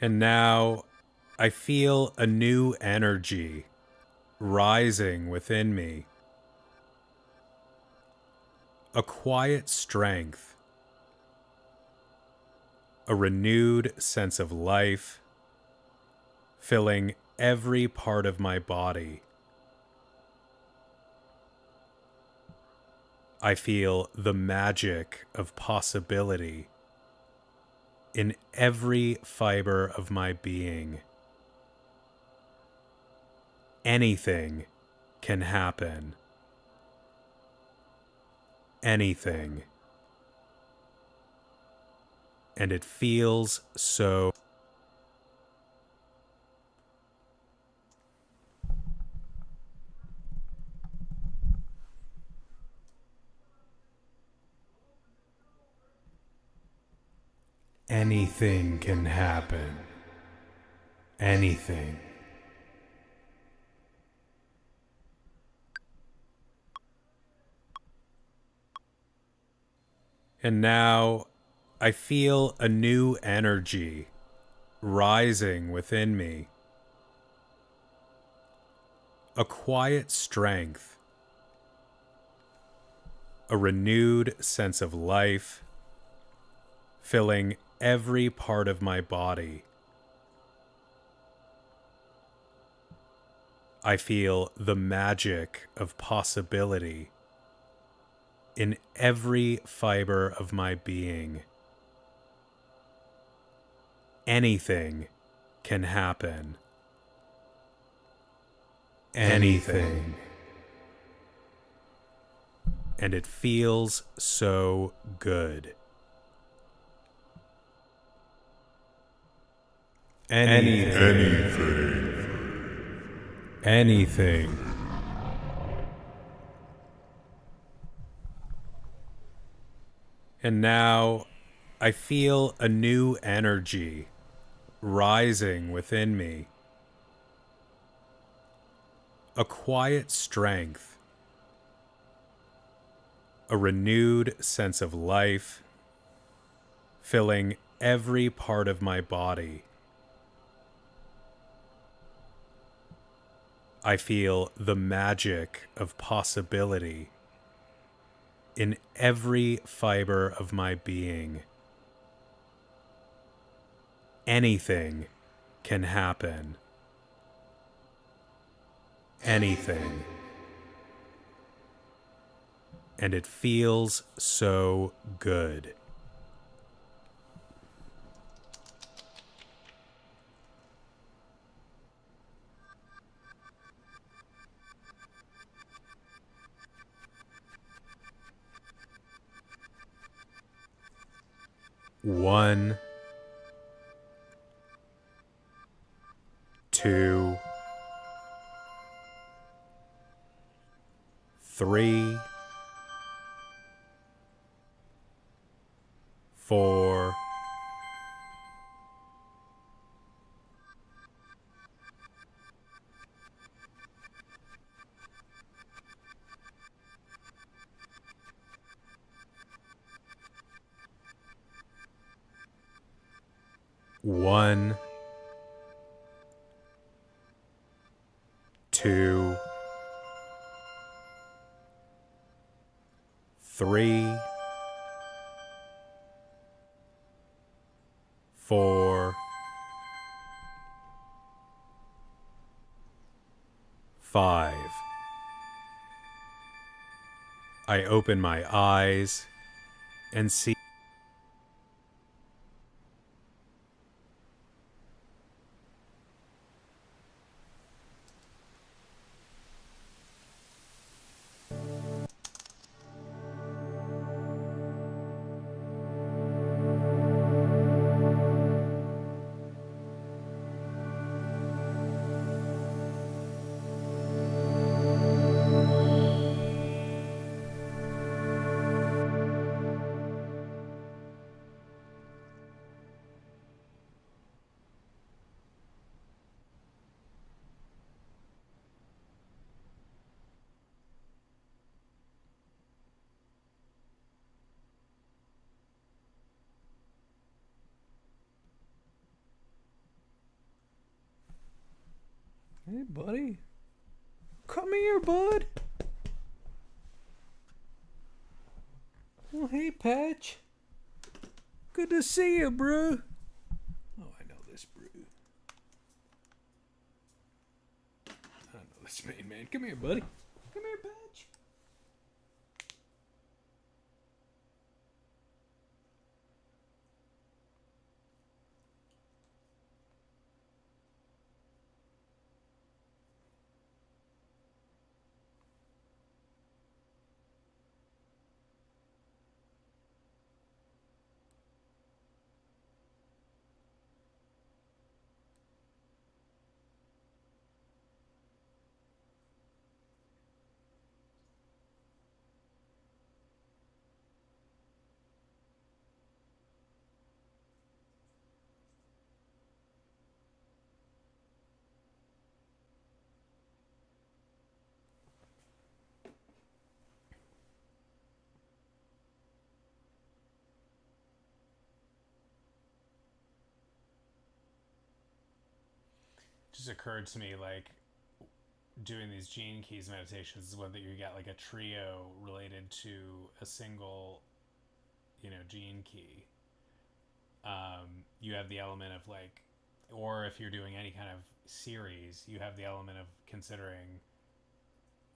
And now I feel a new energy rising within me. A quiet strength. A renewed sense of life filling every part of my body. I feel the magic of possibility in every fiber of my being. Anything can happen. Anything. And it feels so. Anything can happen. Anything. And now I feel a new energy rising within me. A quiet strength. A renewed sense of life filling every part of my body. I feel the magic of possibility in every fiber of my being. Anything can happen. anything. And it feels so good. Anything. And now I feel a new energy rising within me. A quiet strength. A renewed sense of life filling every part of my body. I feel the magic of possibility in every fiber of my being. Anything can happen. Anything. And it feels so good. One, two, three, four, one, two, three, four, five. I open my eyes and see. Hey, buddy. Come here, bud. Oh, hey, Patch. Good to see you, bro. Oh, I know this, bro. I know this man. Come here, buddy. Come here, Patch. Just occurred to me, like, doing these gene keys meditations is whether you get like a trio related to a single, gene key. You have the element of like, or if you're doing any kind of series, you have the element of considering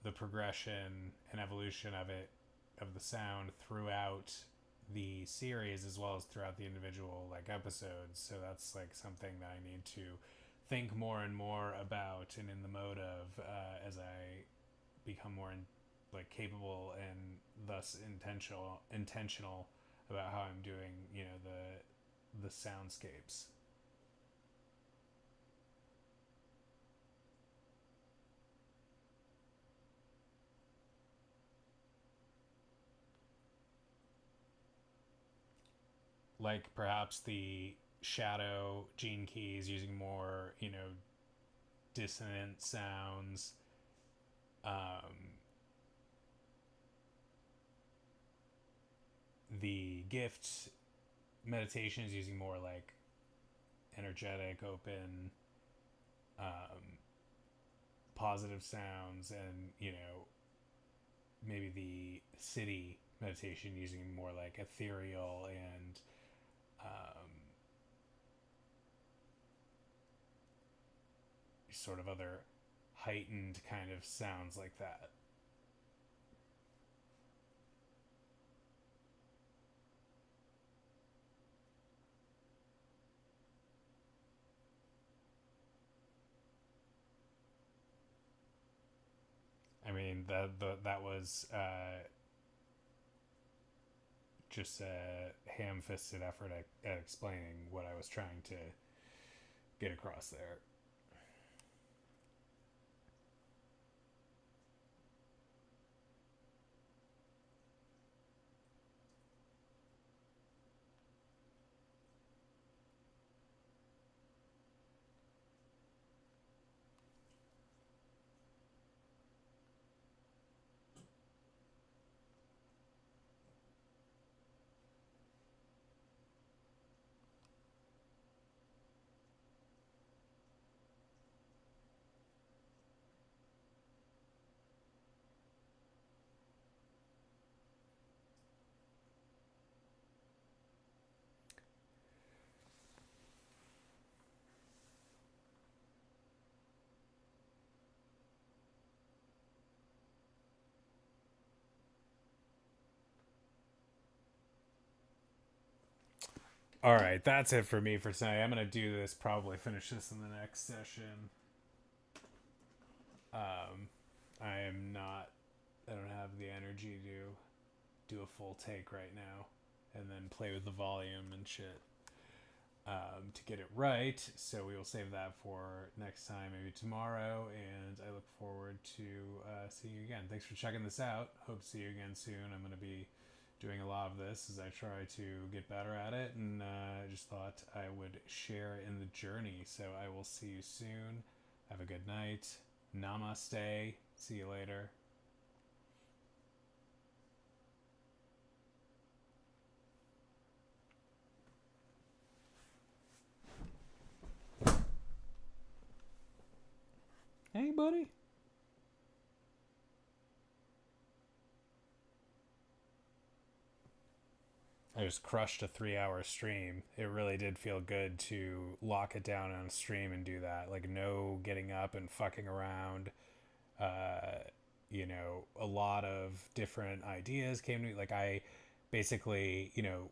the progression and evolution of the sound throughout the series as well as throughout the individual like episodes. So that's like something that I need to think more and more about and in the mode of as I become more like capable and thus intentional about how I'm doing, you know, the soundscapes. Like perhaps the shadow gene keys using more, you know, dissonant sounds. The gift meditation is using more like energetic, open, positive sounds, and you know, maybe the city meditation using more like ethereal and sort of other heightened kind of sounds like that. I mean that was just a ham-fisted effort at explaining what I was trying to get across there. All right, that's it for me for tonight. I'm gonna do this, probably finish this in the next session. I am not. I don't have the energy to do a full take right now, and then play with the volume and shit to get it right. So we will save that for next time, maybe tomorrow. And I look forward to seeing you again. Thanks for checking this out. Hope to see you again soon. I'm gonna be doing a lot of this as I try to get better at it, and I just thought I would share in the journey. So I will see you soon. Have a good night. Namaste. See you later. Hey, buddy. I just crushed a 3-hour stream. It really did feel good to lock it down on a stream and do that. Like, no getting up and fucking around. You know, a lot of different ideas came to me. Like, I basically, you know,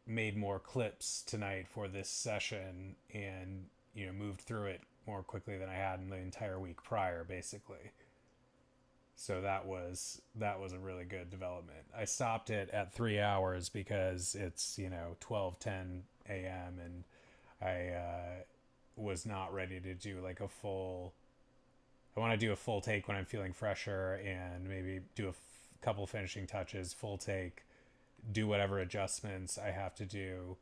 made more clips tonight for this session and, you know, moved through it more quickly than I had in the entire week prior, basically. So that was a really good development. I stopped it at 3 hours because it's, you know, 12:10 a.m. and I was not ready to do like a full. I want to do a full take when I'm feeling fresher and maybe do a couple finishing touches, full take, do whatever adjustments I have to do,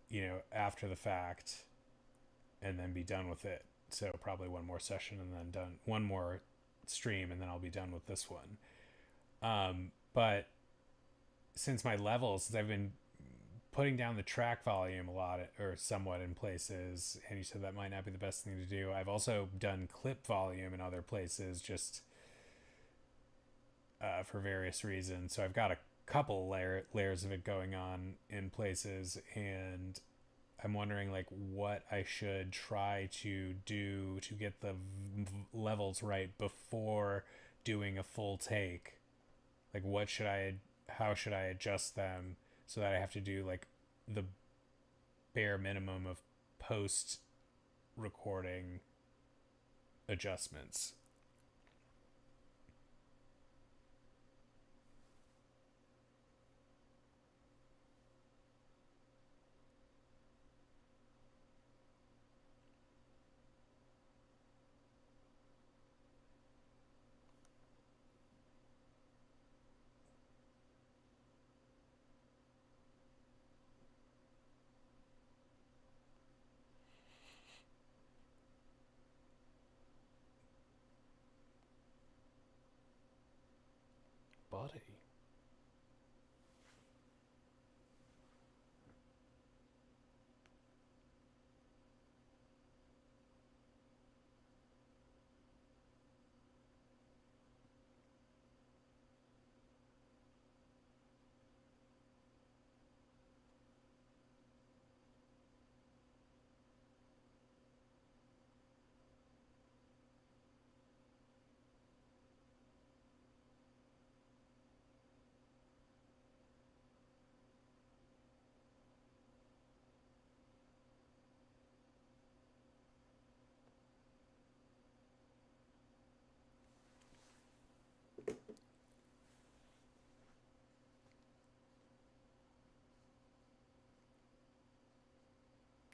you know, after the fact, and then be done with it. So probably one more session and then done, one more stream, and then I'll be done with this one. But since my levels, since I've been putting down the track volume a lot or somewhat in places, and you said that might not be the best thing to do. I've also done clip volume in other places just for various reasons. So I've got a couple layers of it going on in places, and I'm wondering like what I should try to do to get the levels right before doing a full take. Like how should I adjust them so that I have to do like the bare minimum of post recording adjustments. Buddy.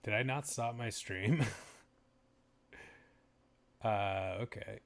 Did I not stop my stream? Okay.